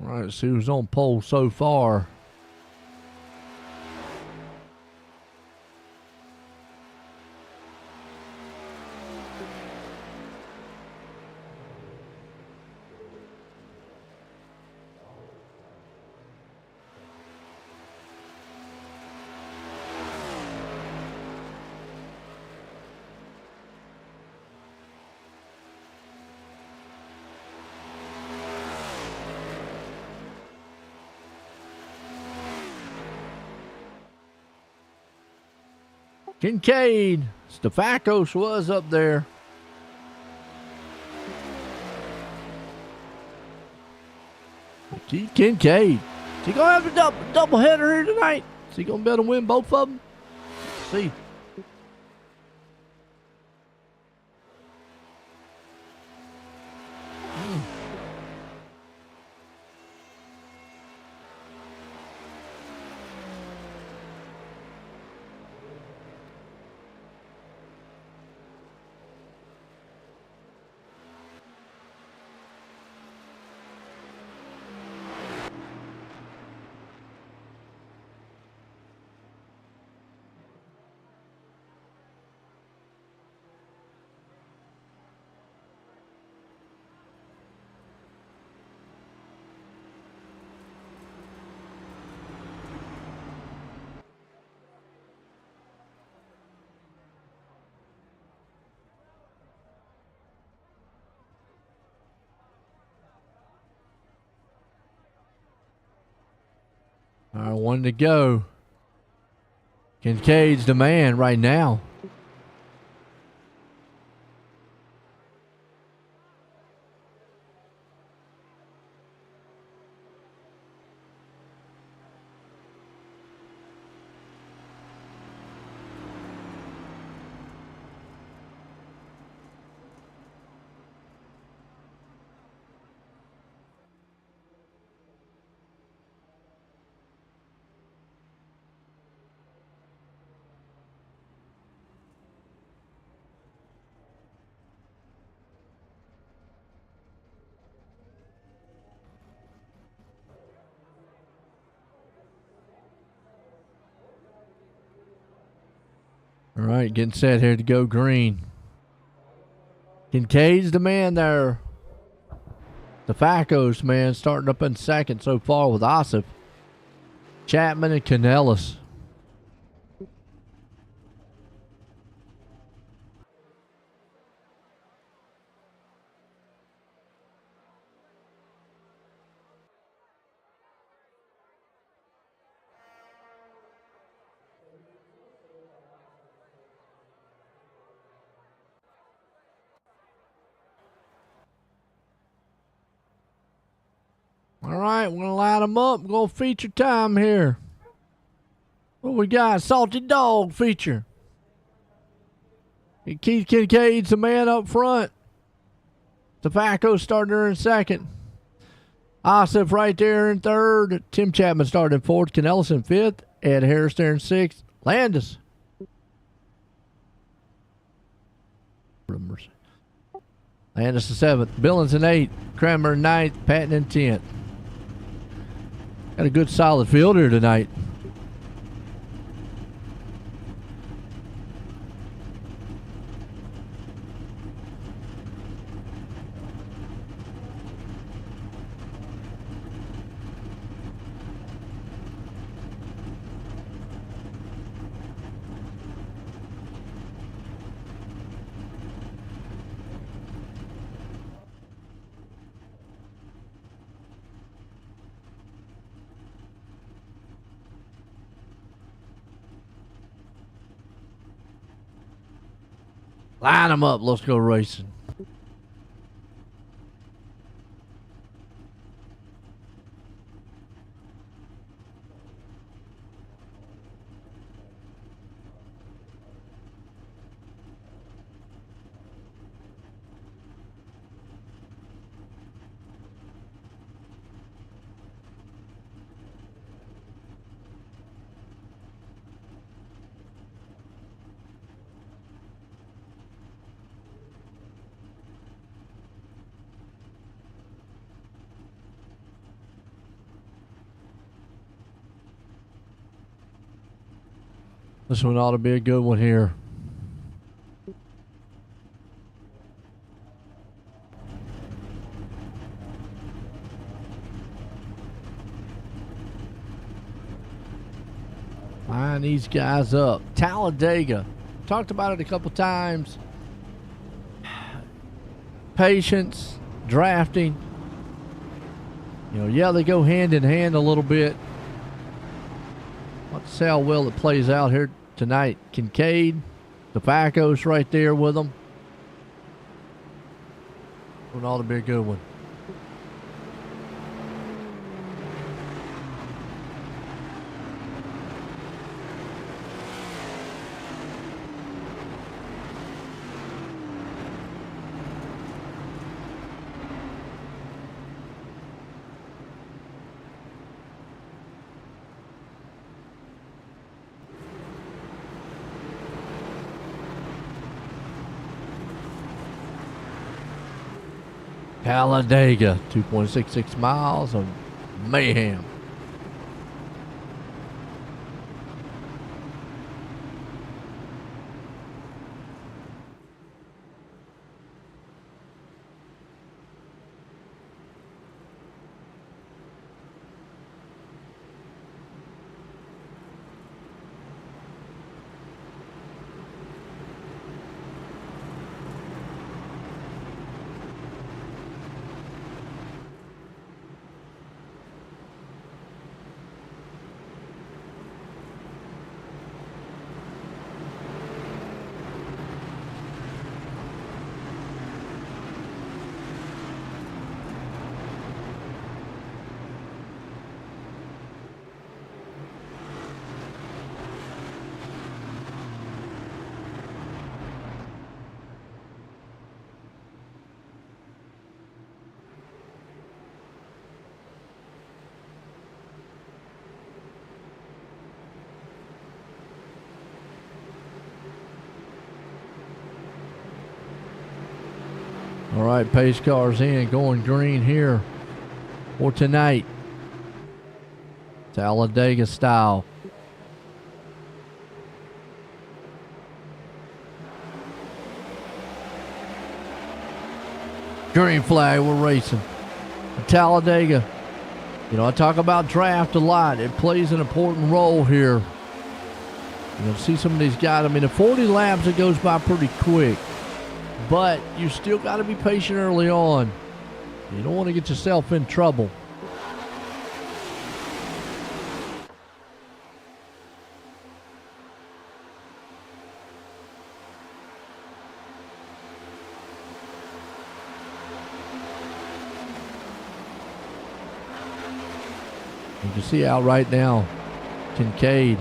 All right, let's see who's on pole so far. Kincaid. Stefakos was up there. Kincaid. Is he going to have a double header here tonight? Is he going to be able to win both of them? Let's see. All right, one to go. Kincaid's the man right now. All right, getting set here to go green. Kincaid's the man there. The Facos, man, starting up in second so far with Osip, Chapman, and Canellis. right, we're going to line them up. We're going to feature time here. What we got? Salty Dog feature. Keith Kincaid's the man up front. Tobacco starting there in second. Osip right there in third. Tim Chapman started in fourth. Ken Ellison fifth. Ed Harris there in sixth. Landis. Landis in seventh. Billings in eighth. Kramer in ninth. Patton in 10th. Got a good solid field here tonight. Line them up. Let's go racing. This one ought to be a good one here. Line these guys up. Talladega. Talked about it a couple times. Patience, drafting. You know, yeah, they go hand in hand a little bit. Let's see how well it plays out here tonight. Kincaid, Tobacco's right there with them. It ought to be a good one. Talladega, 2.66 miles of mayhem. All right, pace cars in, going green here for tonight. Talladega style. Green flag, we're racing. Talladega. You know, I talk about draft a lot. It plays an important role here. You know, see some of these guys. I mean, the 40 laps, it goes by pretty quick. But you still got to be patient early on. You don't want to get yourself in trouble. You see out right now, Kincaid.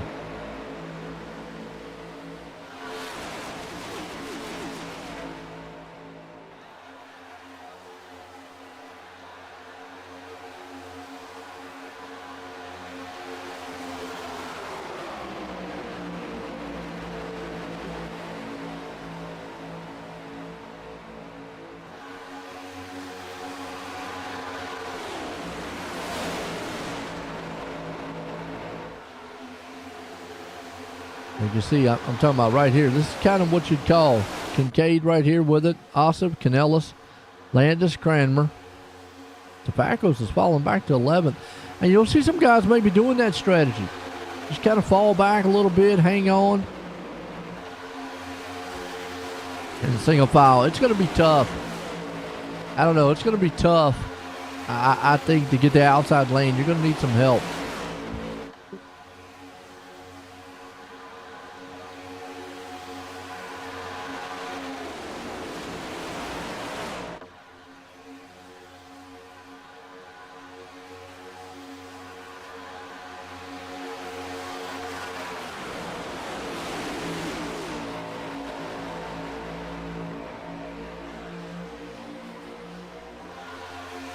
You can see, I'm talking about right here. This is kind of what you'd call Kincaid right here with it. Osip, Canellis, Landis, Cranmer. Tobacco's is falling back to 11th. And you'll see some guys maybe doing that strategy. Just kind of fall back a little bit, hang on. And single file. It's going to be tough. I don't know. It's going to be tough, I think, to get the outside lane. You're going to need some help.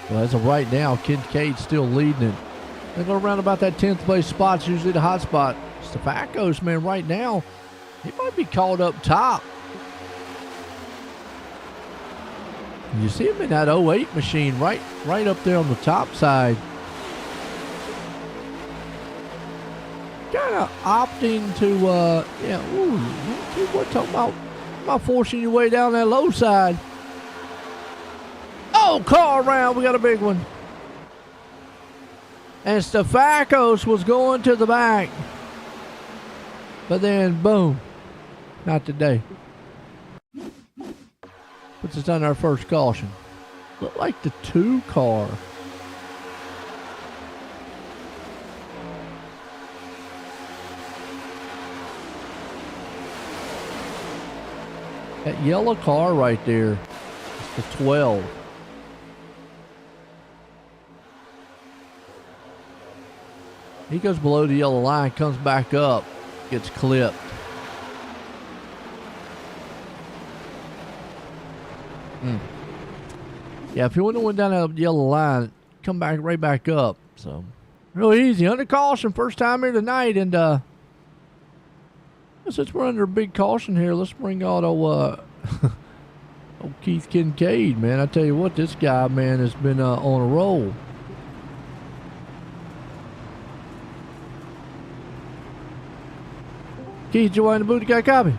Well, as of right now, Kincaid's still leading it. They go around about that 10th place spot's usually the hot spot. Stefakos, man, right now, he might be called up top. You see him in that 08 machine right up there on the top side. Kind of opting to, what talking about forcing your way down that low side. Oh, car around. We got a big one. And Stefakos was going to the back. But then, boom. Not today. Puts us on our first caution. Look like the 2 car. That yellow car right there is the 12. He goes below the yellow line, comes back up, gets clipped. Yeah, if you wouldn't have went down that yellow line, come back right back up. So, real easy. Under caution, first time here tonight. And since we're under a big caution here, let's bring out old Keith Kincaid, man. I tell you what, this guy, man, has been on a roll. Keith, you want the booty got copy?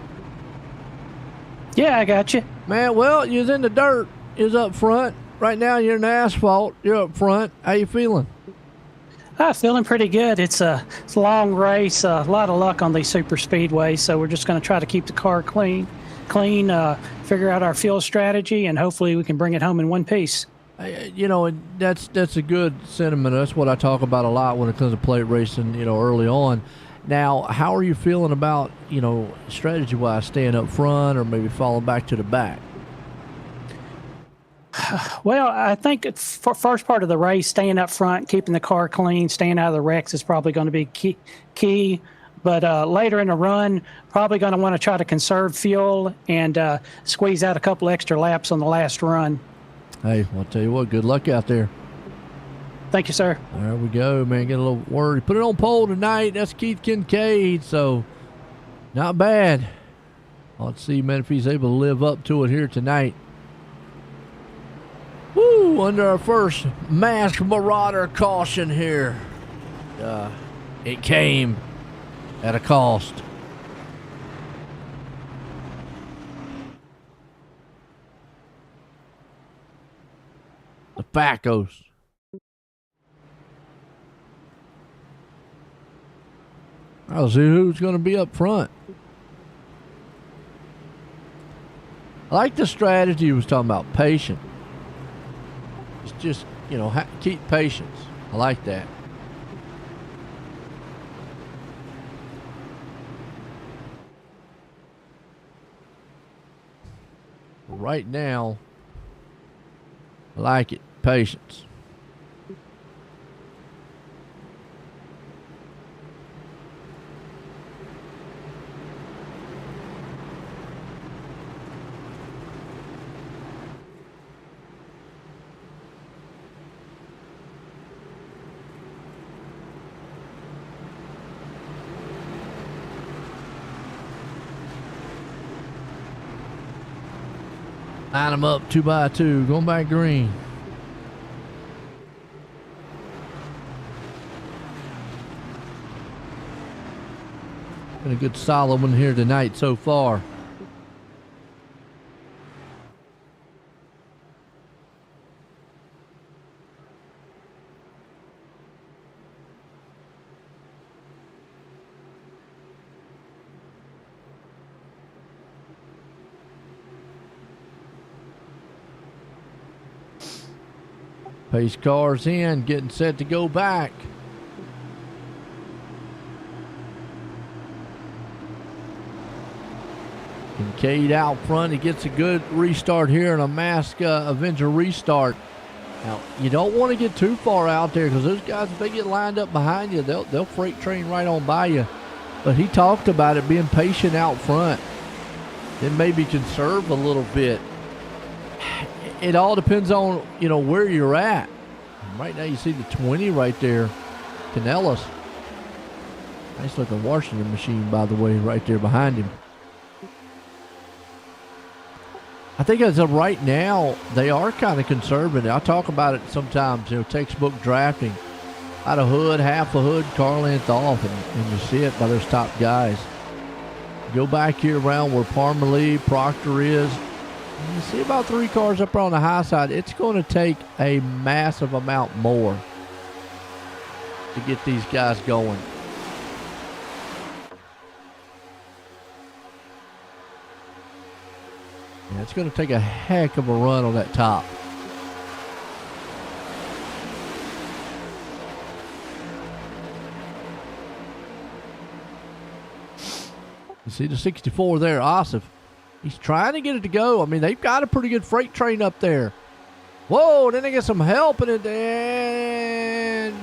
Yeah, I got you. Man, well, you was in the dirt. You was up front. Right now, you're in the asphalt. You're up front. How you feeling? I'm feeling pretty good. It's a long race. A lot of luck on these super speedways. So we're just going to try to keep the car clean, figure out our fuel strategy, and hopefully we can bring it home in one piece. You know, that's a good sentiment. That's what I talk about a lot when it comes to plate racing, you know, early on. Now, how are you feeling about, you know, strategy-wise, staying up front or maybe falling back to the back? Well, I think for first part of the race, staying up front, keeping the car clean, staying out of the wrecks is probably going to be key. But later in the run, probably going to want to try to conserve fuel and squeeze out a couple extra laps on the last run. Hey, I'll tell you what, good luck out there. Thank you, sir. There we go, man. Get a little worried. Put it on pole tonight. That's Keith Kincaid, so not bad. Let's see, man, if he's able to live up to it here tonight. Woo, under our first Masked Marauder caution here. It came at a cost. The Packos. I'll see who's going to be up front. I like the strategy he was talking about, patient. It's just, you know, keep patience. I like that. Right now, I like it. Patience. Line them up 2x2, going back green. Been a good solid one here tonight so far. Pace cars in, getting set to go back. Kincaid out front. He gets a good restart here and a Mask Avenger restart. Now, you don't want to get too far out there because those guys, if they get lined up behind you, they'll freight train right on by you. But he talked about it being patient out front. Then maybe conserve a little bit. It all depends on, where you're at. Right now you see the 20 right there. Canellis. Nice looking Washington machine, by the way, right there behind him. I think as of right now, they are kind of conservative. I talk about it sometimes, textbook drafting. Out of hood, half a hood, car length off, and you see it by those top guys. Go back here around where Palmer Lee, Proctor is. You see about 3 cars up on the high side. It's going to take a massive amount more to get these guys going. Yeah, it's going to take a heck of a run on that top. You see the 64 there, Ossoff. He's trying to get it to go. I mean, they've got a pretty good freight train up there. Whoa, then they get some help in it. And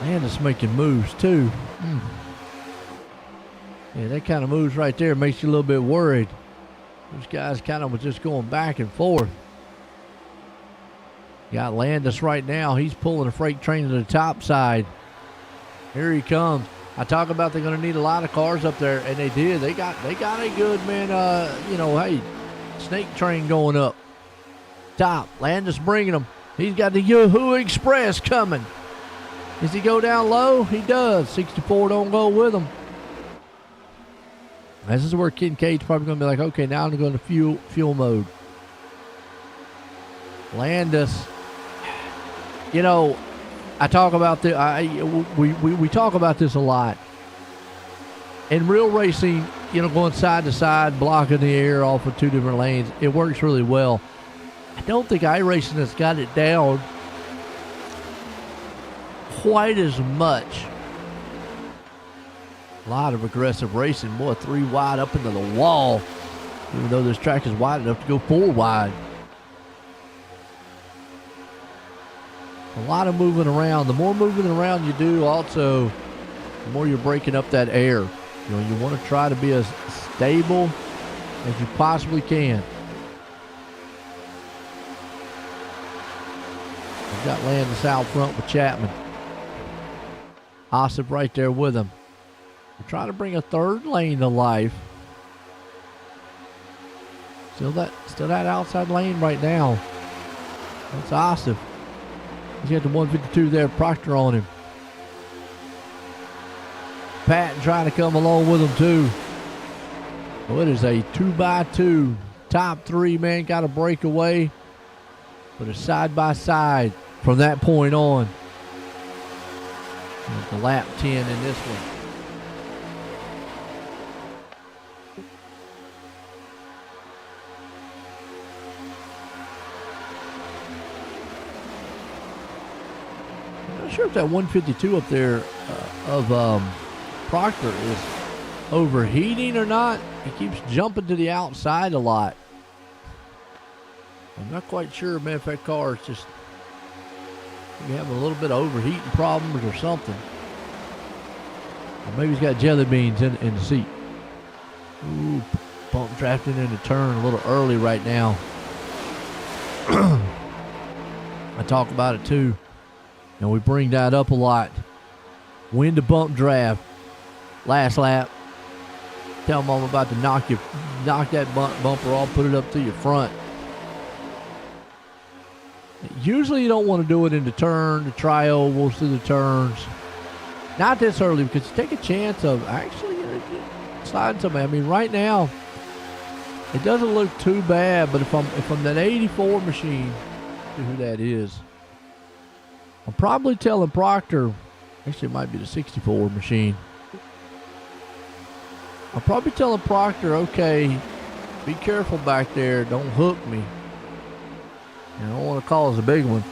Landis making moves, too. Yeah, that kind of moves right there makes you a little bit worried. Those guys kind of was just going back and forth. Got Landis right now. He's pulling a freight train to the top side. Here he comes. I talk about they're going to need a lot of cars up there, and they did. They got a good, hey, snake train going up. Top. Landis bringing them. He's got the Yahoo Express coming. Does he go down low? He does. 64 don't go with him. This is where Kincaid's probably going to be like, okay, now I'm going to fuel mode. Landis, I talk about this. We talk about this a lot. In real racing, going side to side, blocking the air off of 2 different lanes, it works really well. I don't think iRacing has got it down quite as much. A lot of aggressive racing, boy, 3 wide up into the wall, even though this track is wide enough to go 4 wide. A lot of moving around. The more moving around you do, also, the more you're breaking up that air. You want to try to be as stable as you possibly can. We've got Landis out front with Chapman. Ossoff right there with him. We're trying to bring a 3rd lane to life. Still that outside lane right now. That's Ossoff. He's got the 152 there, Proctor on him. Patton trying to come along with him too. Well, it is a 2x2. Top 3, man, got to break away. But it's side by side from that point on. There's the lap 10 in this one. Sure if that 152 up there of Proctor is overheating or not. He keeps jumping to the outside a lot. I'm not quite sure, man, if that car is just having a little bit of overheating problems or something. Or maybe he's got jelly beans in the seat. Ooh, bump drafting in the turn a little early right now. I talk about it too. And we bring that up a lot. When to bump draft. Last lap. Tell them I'm about to knock that bumper off, put it up to your front. Usually you don't want to do it in the turn, the tri-ovals through the turns. Not this early because you take a chance of actually sliding somebody. I mean, right now it doesn't look too bad, but if I'm that 84 machine, see who that is. I'm probably telling Proctor. Actually, it might be the 64 machine. I'm probably telling Proctor, okay, be careful back there. Don't hook me. I don't want to cause a big one.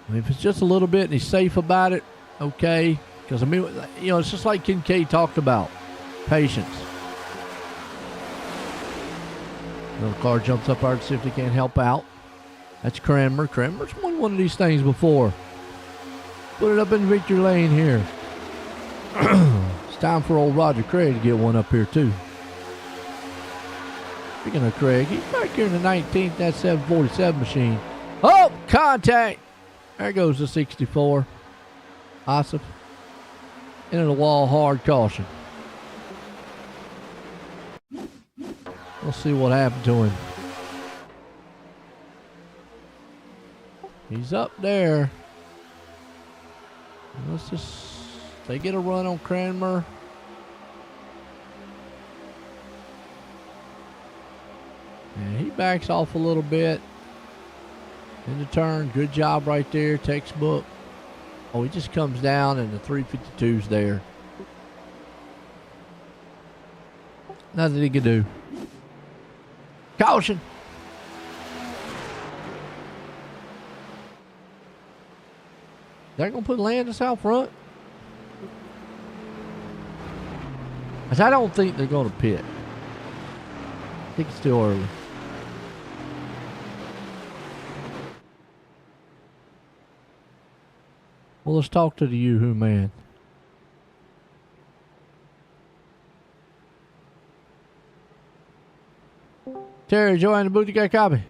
I mean, if it's just a little bit and he's safe about it, okay. Because, I mean, you know, it's just like Kincaid talked about. Patience. Little car jumps up there to see if he can't help out. That's Cranmer. Cranmer's won one of these things before. Put it up in victory lane here. It's time for old Roger Craig to get one up here, too. Speaking of Craig, he's back here in the 19th, that 747 machine. Oh, contact. There goes the 64. Asif. Into the wall, hard caution. We'll see what happened to him. He's up there. Let's just... They get a run on Cranmer. And he backs off a little bit. In the turn. Good job right there. Textbook. Oh, he just comes down and the 352's there. Nothing he can do. Caution. They're going to put Landis out front. I don't think they're going to pit. I think it's still early. Well, let's talk to the Yoo-Hoo man. Terry, Joe, and the booth, you got a copy?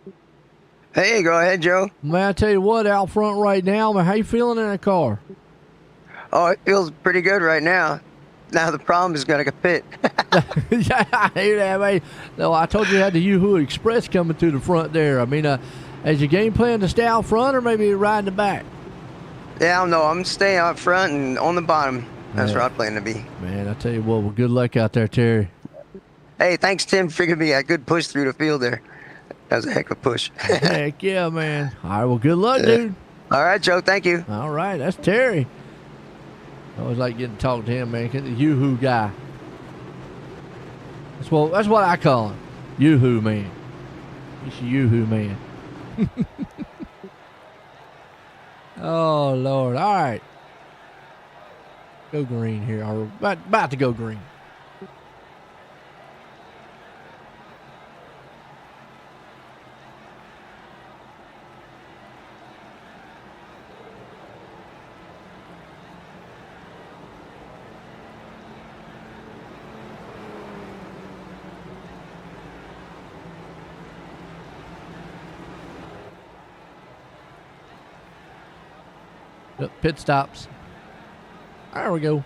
Hey, go ahead, Joe. Man, I tell you what, out front right now, man, how you feeling in that car? Oh, it feels pretty good right now. Now the problem is going to fit. Yeah, I hear that, man. No, I told you you had the Yoo-Hoo Express coming through the front there. I mean, is your game plan to stay out front or maybe ride in the back? Yeah, no, I'm staying out front and on the bottom. That's where I plan to be. Man, I tell you what, well, good luck out there, Terry. Hey, thanks, Tim, for giving me a good push through the field there. That was a heck of a push. Heck yeah, man. All right, well, good luck, dude. All right, Joe, thank you. All right, that's Terry. I always like getting to talk to him, man. The Yoo-Hoo guy. That's what I call him. Yoo-Hoo man. He's a Yoo-Hoo man. Oh, Lord. All right. Go green here. Or about to go green. Yep, pit stops. There we go.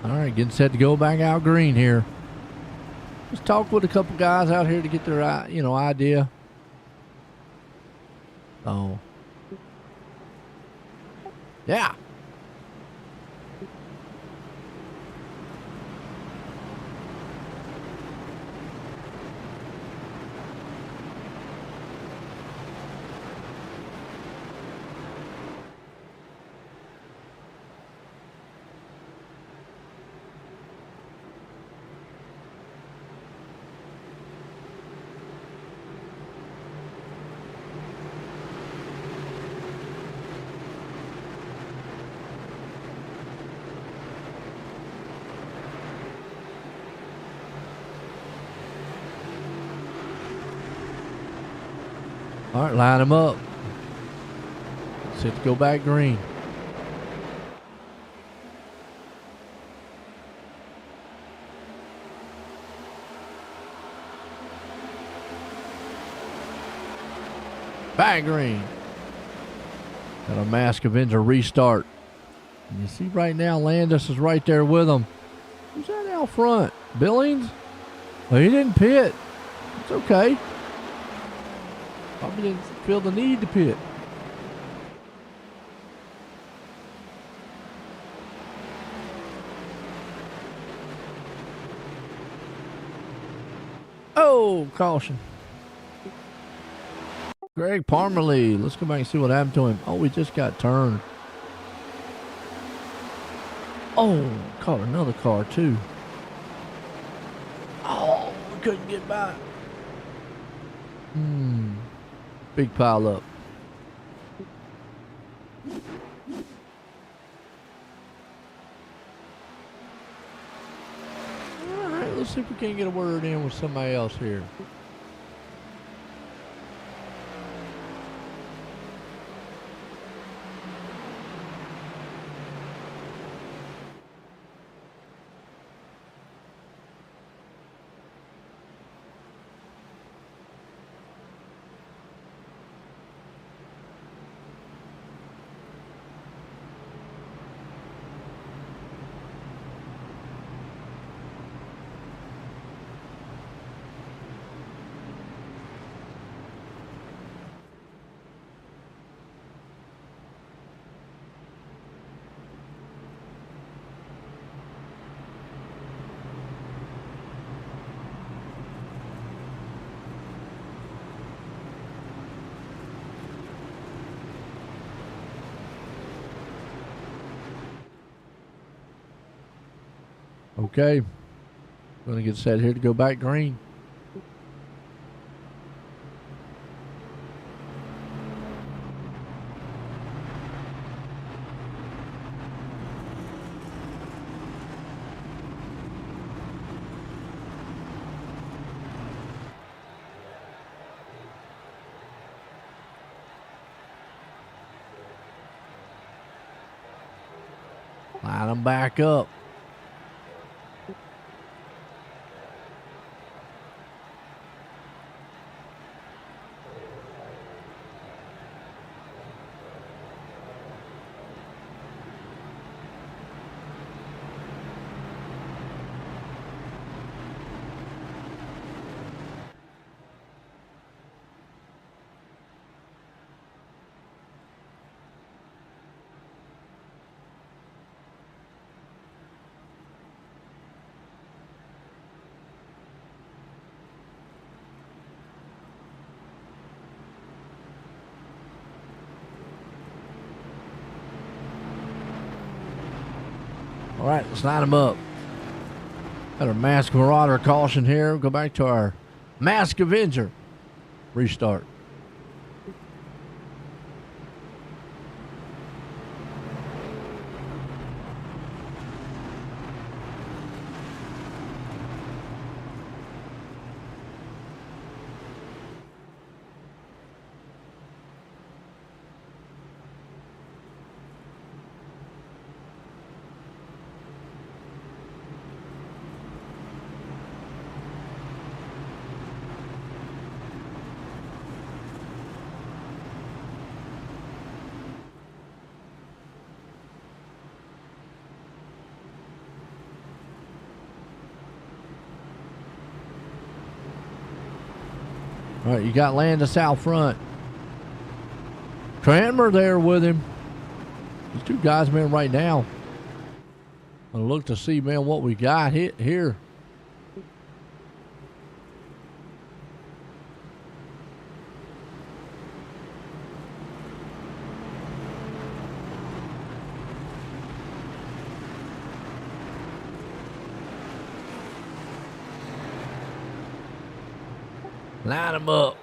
All right, getting set to go back out green here. Just talk with a couple guys out here to get their, idea. So, yeah. All right, line them up. Set to go back green. Back green. Got a Mask Avenger restart. And you see right now, Landis is right there with him. Who's that out front? Billings? Well, he didn't pit. It's okay. Probably didn't feel the need to pit. Oh, caution. Greg Parmalee. Let's go back and see what happened to him. Oh, he just got turned. Oh, caught another car too. Oh, we couldn't get by. Big pile up. All right, let's see if we can get a word in with somebody else here. Okay. Going to get set here to go back green. Line them back up. All right, let's line them up. Got our Mask Marauder caution here. Go back to our Mask Avenger. Restart. All right, you got Landis out front. Cranmer there with him. These two guys, man, right now. I'm gonna look to see, man, what we got here. Line them up.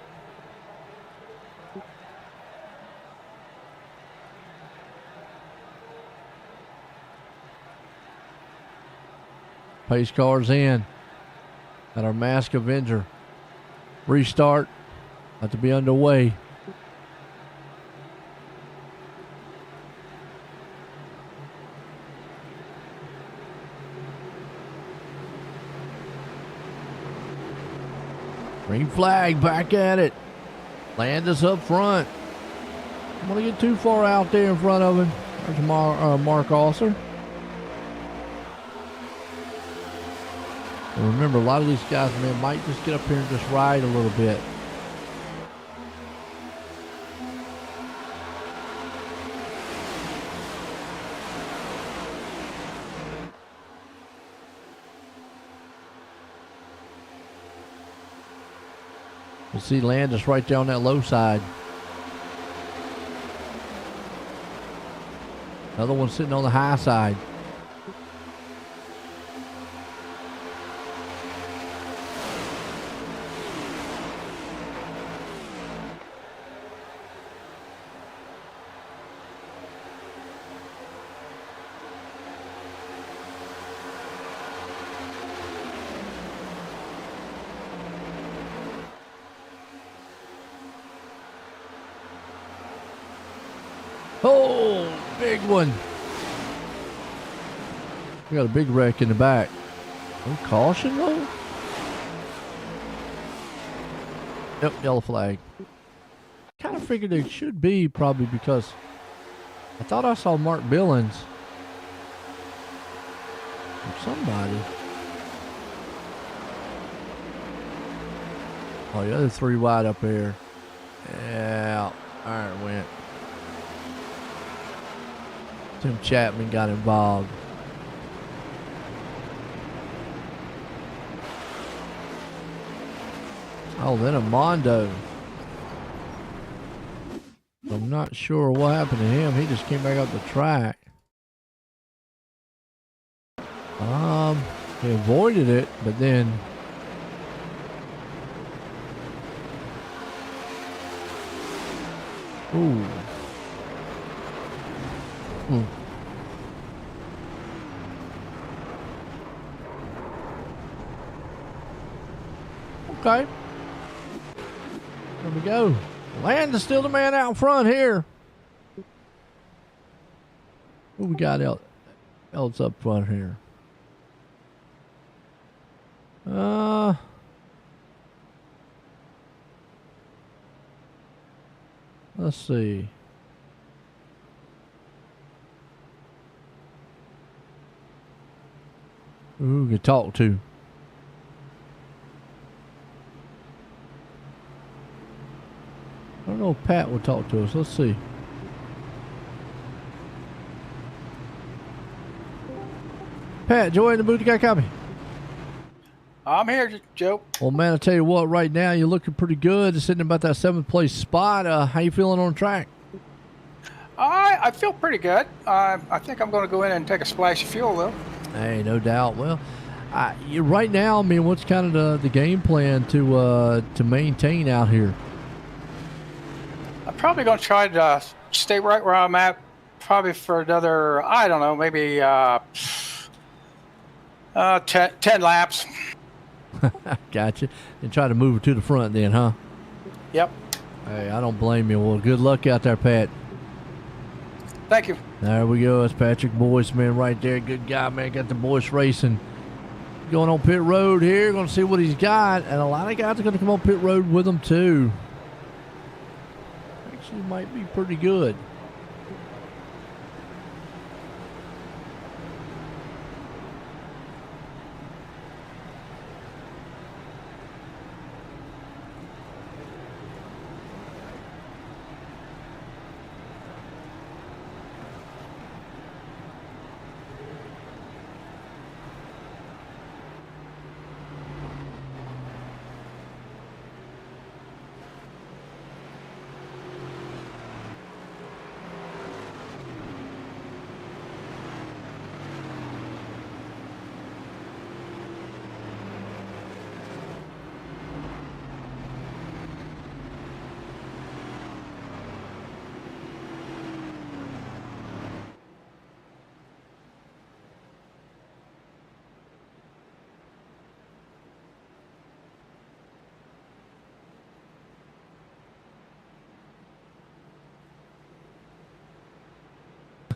Pace cars in at our Mask Avenger. Restart. About to be underway. Green flag, back at it. Landis up front. I'm going to get too far out there in front of him. There's Mark Osser. And remember, a lot of these guys, man, might just get up here and just ride a little bit. You see Landis right there on that low side. Another one sitting on the high side. Oh, big one. We got a big wreck in the back. No caution though? Yep, yellow flag. Kind of figured it should be, probably because I thought I saw Mark Billings or somebody. Oh, the other three wide up there. Yeah, iron went. Tim Chapman got involved. Oh, then a Mondo. I'm not sure what happened to him. He just came back up the track. He avoided it, but then ooh. Okay. There we go. Landis still the man out front here. Who we got else up front here? Let's see. Who we could talk to? I don't know if Pat will talk to us. Let's see. Pat, join the booth. You got a copy? I'm here, Joe. Well, man, I tell you what, right now you're looking pretty good. Just sitting about that 7th place spot. How you feeling on track? I feel pretty good. I think I'm going to go in and take a splash of fuel, though. Hey, no doubt. Well, right now, I mean, what's kind of the game plan to maintain out here? I'm probably going to try to stay right where I'm at, probably for another, I don't know, maybe 10 laps. Gotcha. And try to move it to the front then, huh? Yep. Hey, I don't blame you. Well, good luck out there, Pat. Thank you. There we go. That's Patrick Boyce, man, right there. Good guy, man. Got the Boyce Racing going on pit road here. Going to see what he's got. And a lot of guys are going to come on pit road with him, too. Actually, might be pretty good.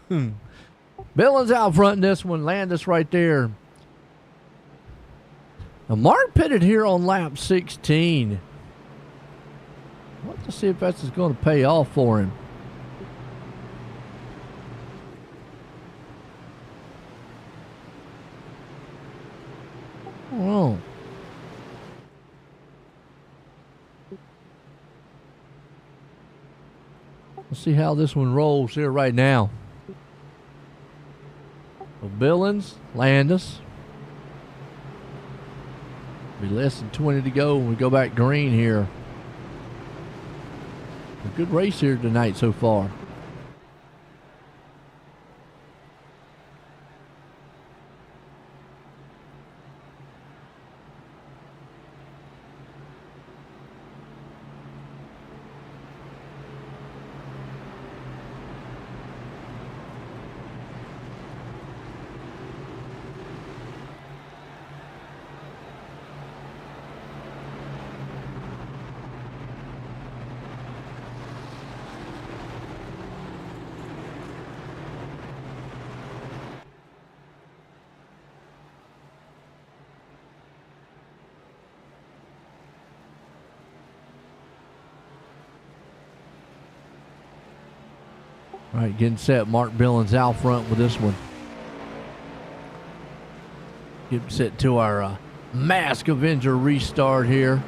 Billings out front in this one. Landis right there. Now, Mark pitted here on lap 16. I want to see if that's going to pay off for him. Oh. Let's see how this one rolls here right now. So Billings, Landis. Be less than 20 to go when we go back green here. A good race here tonight so far. All right, getting set. Mark Billings out front with this one. Getting set to our Mask Avenger restart here.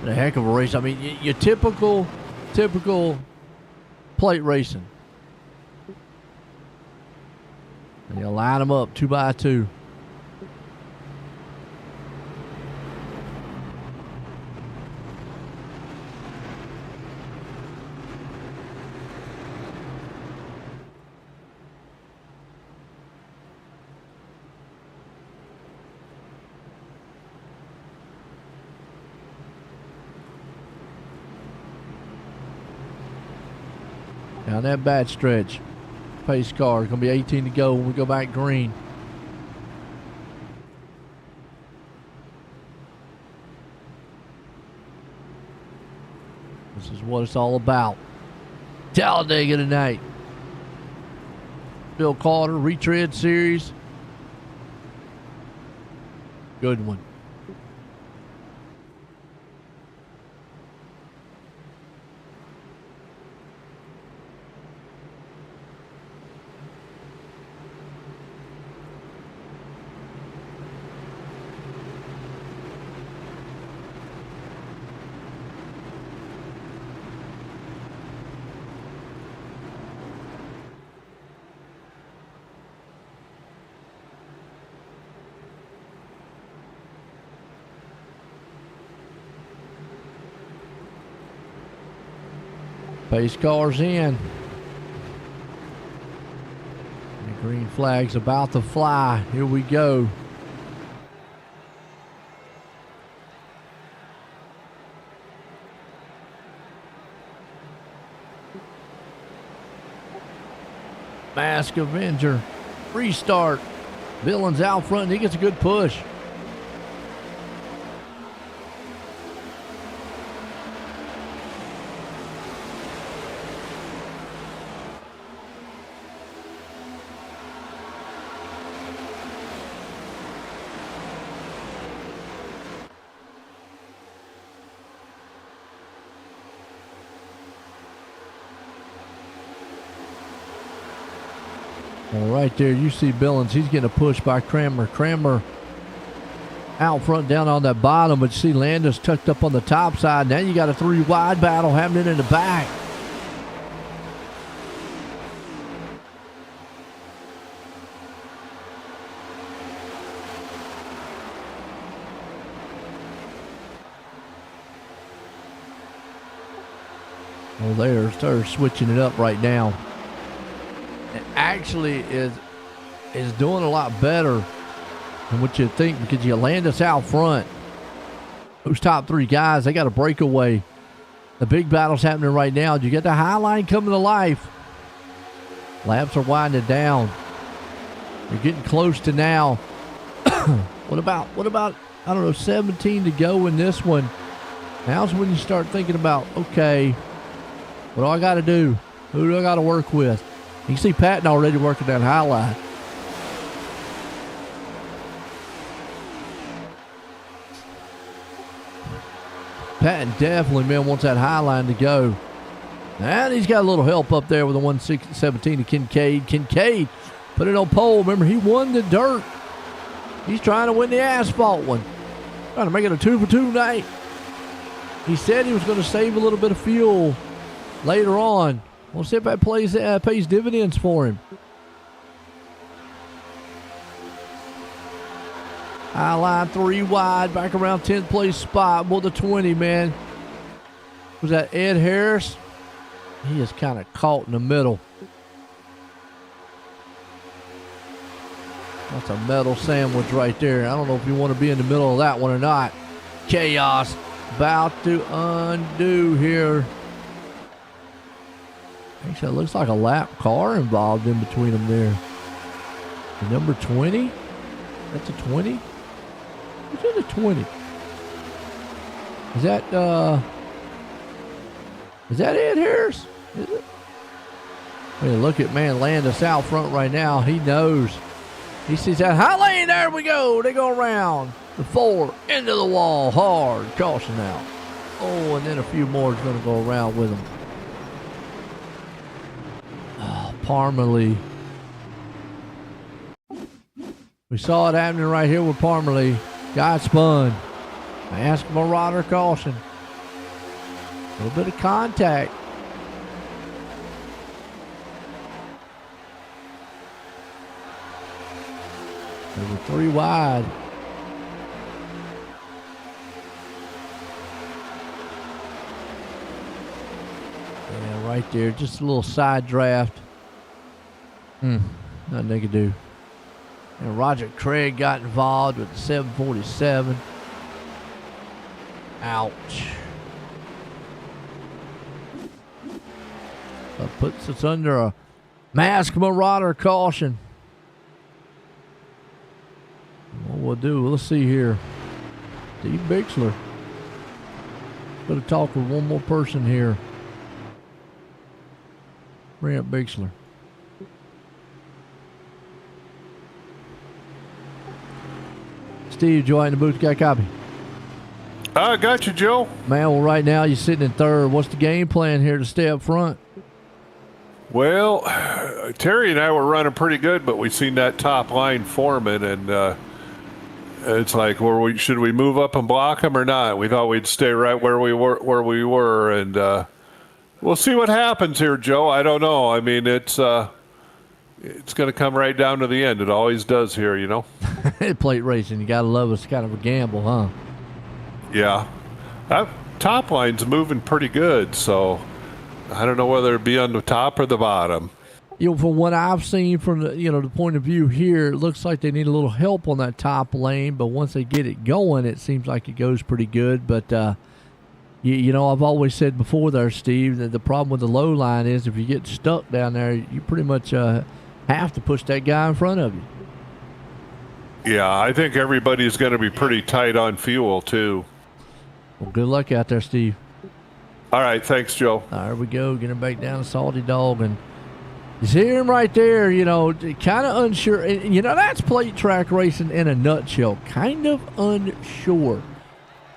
A heck of a race. I mean, your typical plate racing. And you line them up 2 by 2. Down that bad stretch. Pace car. Going to be 18 to go when we go back green. This is what it's all about. Talladega tonight. Bill Calder, Retread Series. Good one. Pace car's in. The green flag's about to fly. Here we go. Mask Avenger. Restart. Billings out front. He gets a good push. Well, right there, you see Billings. He's getting a push by Kramer. Kramer out front down on that bottom, but you see Landis tucked up on the top side. Now you got a 3 wide battle happening in the back. Well, they're switching it up right now. It actually is doing a lot better than what you'd think, because you land us out front. Those top 3 guys, they got a breakaway. The big battle's happening right now. You get the high line coming to life. Laps are winding down. You're getting close to now. What about I don't know, 17 to go in this one. Now's when you start thinking about, okay, what do I got to do? Who do I got to work with? You can see Patton already working that high line. Patton definitely, man, wants that high line to go. And he's got a little help up there with the 117 to Kincaid. Kincaid put it on pole. Remember, he won the dirt. He's trying to win the asphalt one. Trying to make it a 2-for-2 night. He said he was going to save a little bit of fuel later on. We'll see if that pays dividends for him. High line 3 wide, back around 10th place spot. Well, the 20, man. Was that Ed Harris? He is kind of caught in the middle. That's a metal sandwich right there. I don't know if you want to be in the middle of that one or not. Chaos about to undo here. Actually, it looks like a lap car involved in between them there. The number 20? That's a 20? Who's in the 20? Is that Ed Harris? Is it? I mean, look at, man, Landis out front right now. He knows. He sees that high lane. There we go. They go around the 4 into the wall. Hard. Caution out. Oh, and then a few more is going to go around with him. Oh, Parmalee. We saw it happening right here with Parmalee. Got spun. I asked Marauder caution. A little bit of contact. Over 3 wide. Yeah, right there. Just a little side draft. Nothing they could do. And Roger Craig got involved with the 747. Ouch. That puts us under a mask Marauder caution. What we'll do, let's see here. Steve Bixler. Gotta talk with one more person here. Bring up Bixler. Steve, Joy in the booth, got a copy? I got you, Joe. Man, well, right now you're sitting in third. What's the game plan here to stay up front? Well, Terry and I were running pretty good, but we seen that top line forming, and it's like, should we move up and block them or not? We thought we'd stay right where we were, and we'll see what happens here, Joe. I don't know. I mean, it's going to come right down to the end. It always does here, you know. Plate racing, you gotta love it. It's kind of a gamble, huh? Yeah, that top line's moving pretty good, so I don't know whether it be on the top or the bottom. You know, from what I've seen from the point of view here, it looks like they need a little help on that top lane. But once they get it going, it seems like it goes pretty good. But I've always said before there, Steve, that the problem with the low line is if you get stuck down there, you pretty much have to push that guy in front of you. Yeah, I think everybody's going to be pretty tight on fuel too. Well, good luck out there, Steve. All right, thanks, Joe. There we go. Get him back down to Salty Dog. And you see him right there, kind of unsure. And, that's plate track racing in a nutshell. Kind of unsure.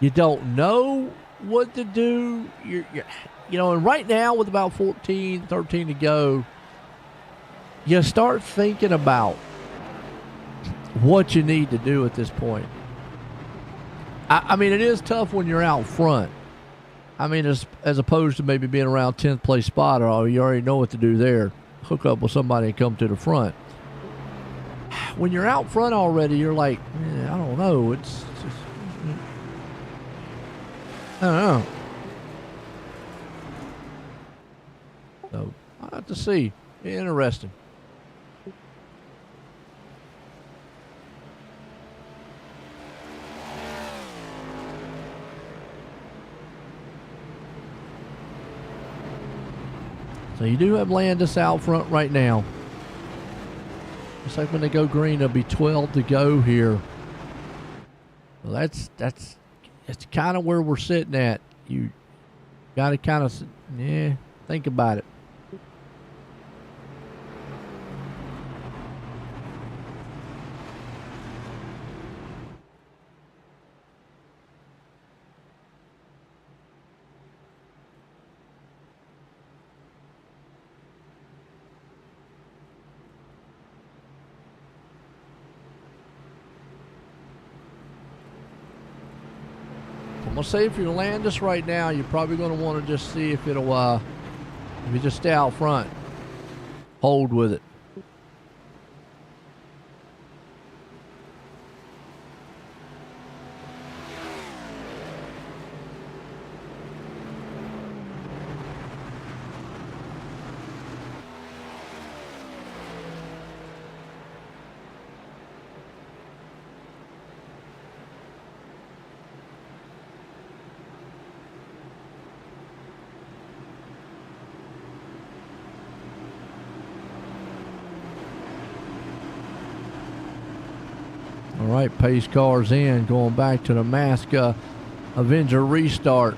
You don't know what to do. And right now with about 13 to go, you start thinking about what you need to do at this point. I mean, it is tough when you're out front. I mean, as opposed to maybe being around 10th place spot, or you already know what to do there. Hook up with somebody and come to the front. When you're out front already, you're like, I don't know. It's just, I don't know. So, I'll have to see. Interesting. So you do have Landis out front right now. Looks like when they go green, there'll be 12 to go here. Well, that's kind of where we're sitting at. You got to kind of, think about it. gonna say if you land this right now, you're probably gonna want to just see if it'll if you just stay out front, hold with it. All right, pace cars in, going back to the Masca Avenger restart.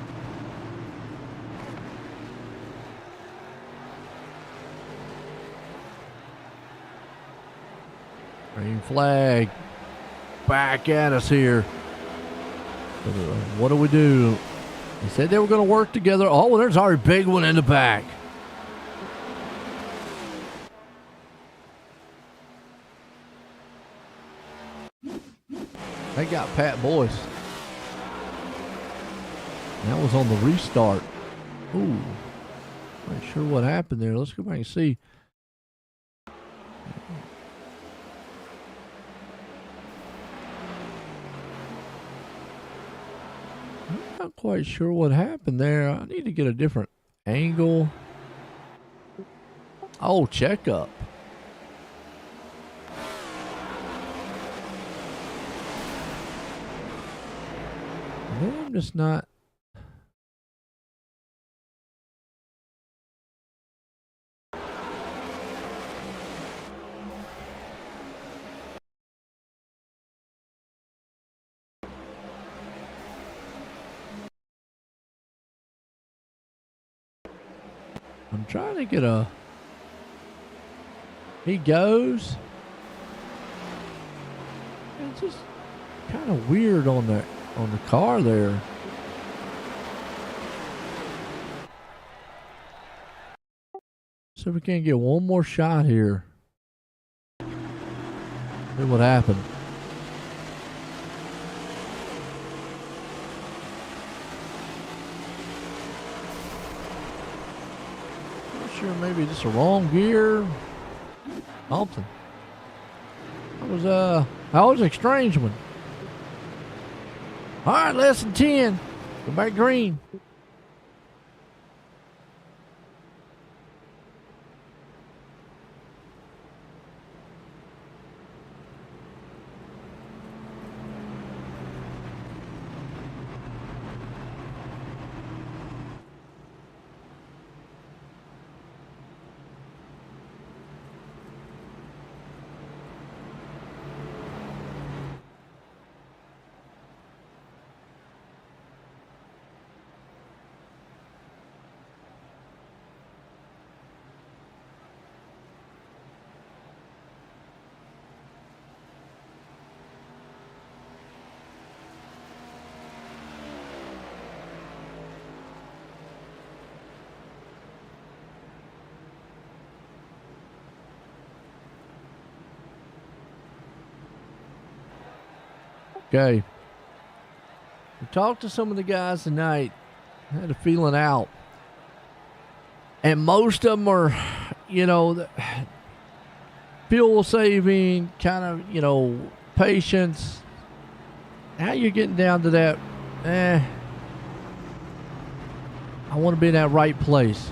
Green flag back at us here. What do we do? They said they were going to work together. Oh, well, there's our big one in the back. They got Pat Boyce. That was on the restart. Ooh. Not sure what happened there. Let's go back and see. I'm not quite sure what happened there. I need to get a different angle. Oh, checkup. I'm just not. I'm trying to get a. He goes. It's just kind of weird on the car there. So we can get one more shot here. See what happened. Not sure, maybe just a wrong gear. Something. That was a strange one. All right, lesson 10. Go back green. Okay. We talked to some of the guys tonight. I had a feeling out. And most of them are, fuel saving, kind of, patience. How you're getting down to that, I want to be in that right place.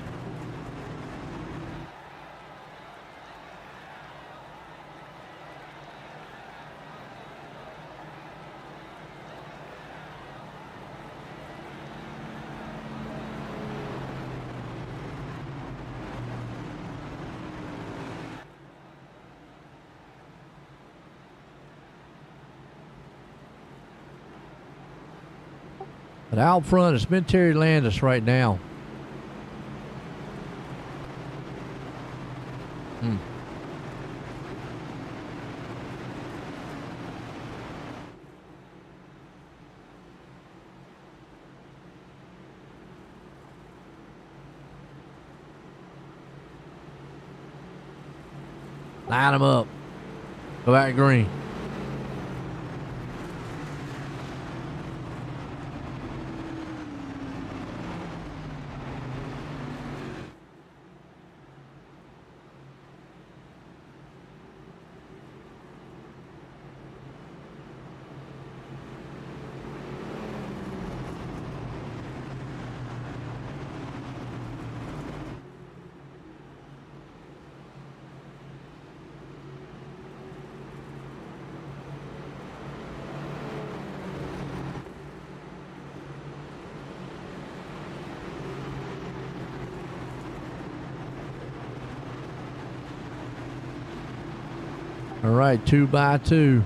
But out front, it's been Terry Landis right now. Line them up. Go back green. All right, 2x2.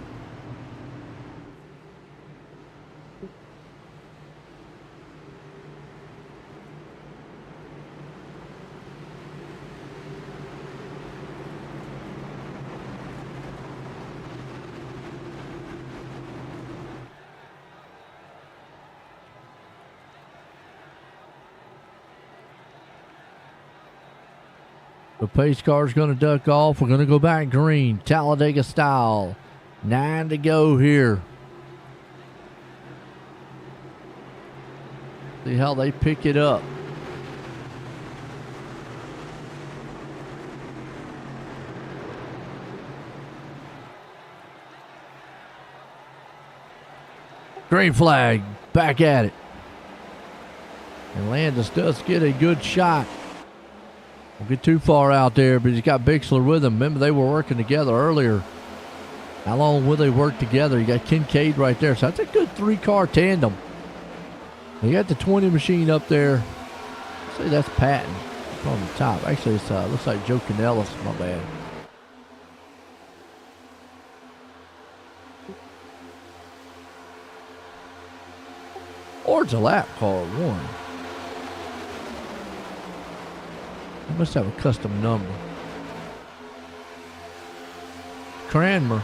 The pace car's going to duck off. We're going to go back green, Talladega style. 9 to go here. See how they pick it up. Green flag, back at it. And Landis does get a good shot. Don't get too far out there, but he's got Bixler with him. Remember, they were working together earlier. How long will they work together? You got Kincaid right there. So that's a good 3-car tandem. You got the 20 machine up there. Say that's Patton on the top. Actually, it looks like Joe Canellis. My bad. Or it's a lap car, one. He must have a custom number. Cranmer.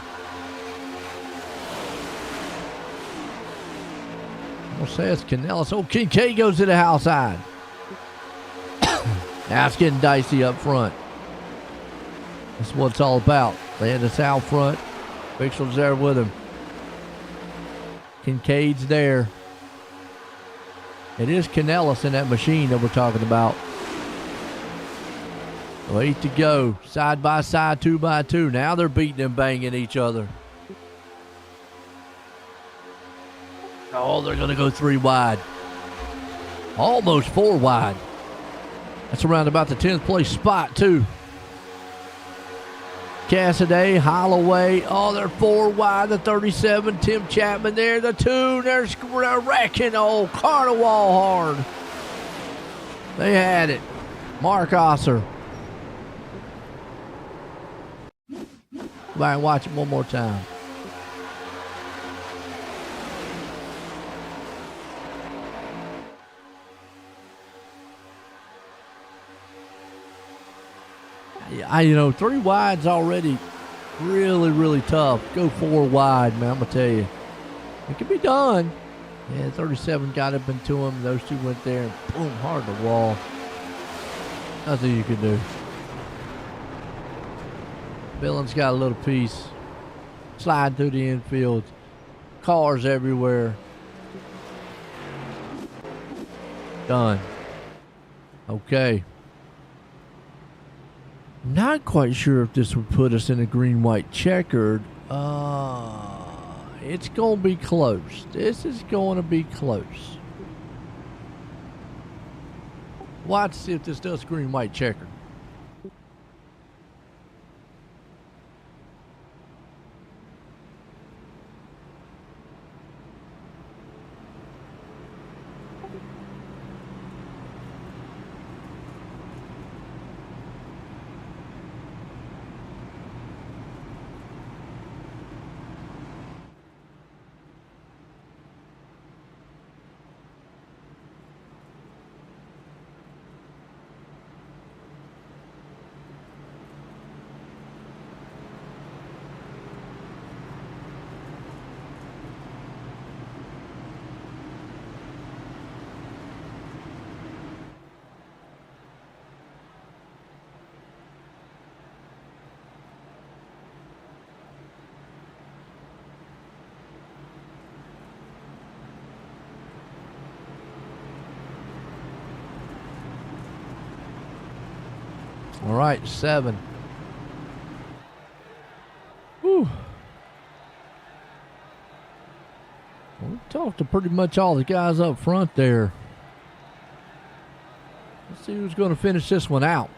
I'm going to say it's Canellis. Oh, Kincaid goes to the outside. Now it's getting dicey up front. That's what it's all about. Landis out front. Bixler's there with him. Kincaid's there. It is Canellis in that machine that we're talking about. 8 to go. Side by side, 2x2. Now they're beating and banging each other. Oh, they're going to go 3 wide. Almost 4 wide. That's around about the 10th place spot, too. Cassidy, Holloway. Oh, they're 4 wide. The 37, Tim Chapman there. The 2, they're wrecking old Carnival hard. They had it. Mark Osser. Go back and watch it one more time. Yeah, 3 wide's already really, really tough. Go 4 wide, man. I'm going to tell you. It can be done. Yeah, 37 got up into him. Those 2 went there and boom, hard to wall. Nothing you can do. Billings got a little piece. Sliding through the infield. Cars everywhere. Done. Okay. Not quite sure if this would put us in a green-white checkered. It's going to be close. This is going to be close. Watch see if this does green-white checkered. All right, 7. Whew. We talked to pretty much all the guys up front there. Let's see who's going to finish this one out.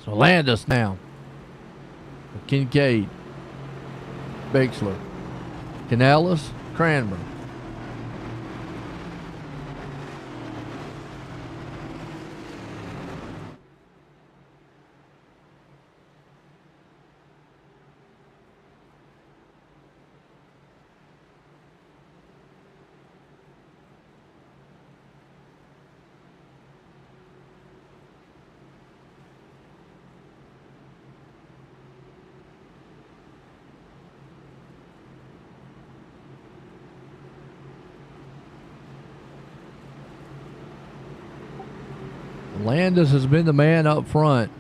So Landis now. Kincaid. Bixler. Canellis. Cranmer. Landis has been the man up front.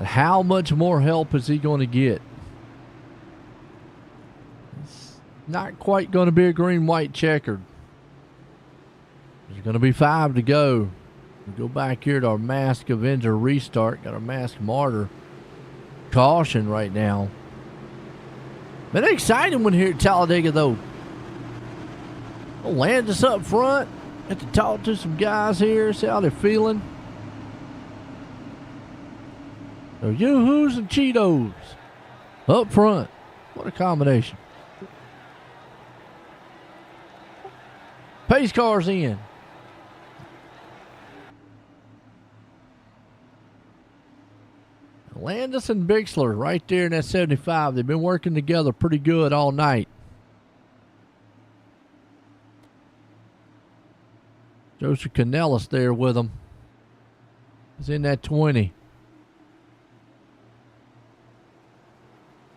How much more help is he going to get? It's not quite going to be a green-white checkered. There's going to be 5 to go. We go back here to our Mask Avenger restart. Got our Mask Martyr. Caution right now. Been an exciting one here at Talladega, though. Landis up front. Have to talk to some guys here, see how they're feeling. So Yoo-hoos and Cheetos up front. What a combination. Pace cars in. Landis and Bixler right there in that 75. They've been working together pretty good all night. Joseph Canellis there with them. He's in that 20.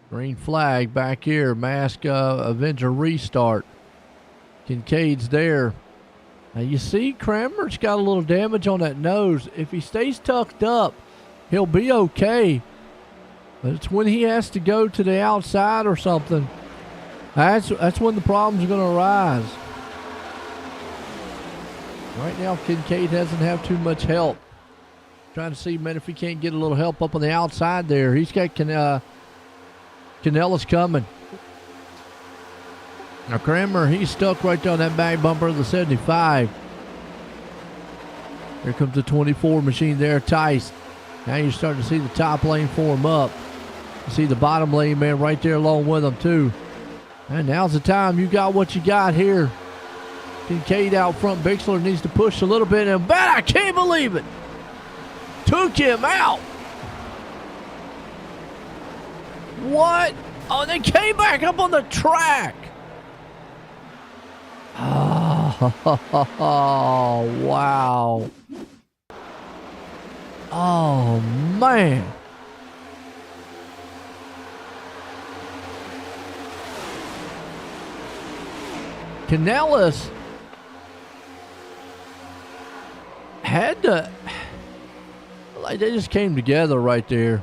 Green flag back here. Mask Avenger restart. Kincaid's there. Now you see Cranmer's got a little damage on that nose. If he stays tucked up, he'll be okay. But it's when he has to go to the outside or something. That's when the problems are going to arise. Right now, Kincaid doesn't have too much help. Trying to see, man, if he can't get a little help up on the outside there. He's got Canellis coming. Now Cranmer, he's stuck right there on that back bumper of the 75. Here comes the 24 machine there, Tice. Now you're starting to see the top lane form up. You see the bottom lane, man, right there along with them, too. And now's the time. You got what you got here. Kincaid out front. Bixler needs to push a little bit. And I can't believe it. Took him out. What? Oh, they came back up on the track. Oh, wow. Oh, man. Canellis had to, like, they just came together right there.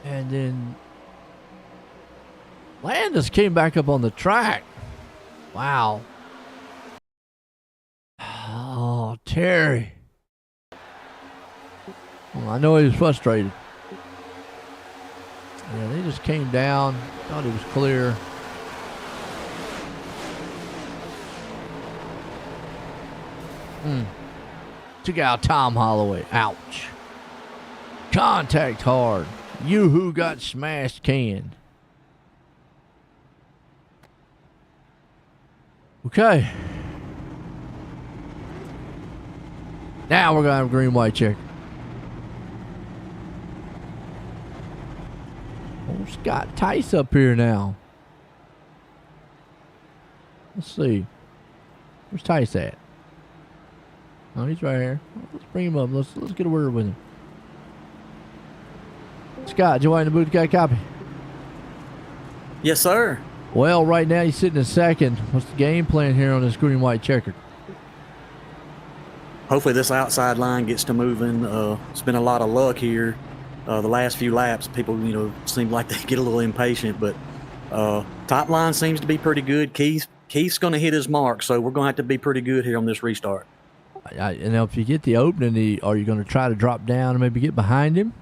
And then Landis came back up on the track. Wow. Oh, Terry. Well, I know he was frustrated. Yeah, they just came down. Thought it was clear. Took out Tom Holloway. Ouch. Contact hard. Yoo-hoo got smashed canned. Okay. Now we're going to have a green-white check. Oh, Scott Tice up here now. Let's see. Where's Tice at? Oh, he's right here. Let's bring him up. Let's get a word with him. Scott, you want in the booth? Got a copy? Yes, sir. Well, right now he's sitting in second. What's the game plan here on this green-white checkered? Hopefully this outside line gets to moving. It's been a lot of luck here. The last few laps, people, seem like they get a little impatient, but top line seems to be pretty good. Keith's going to hit his mark, so we're going to have to be pretty good here on this restart. If you get the opening, are you going to try to drop down and maybe get behind him?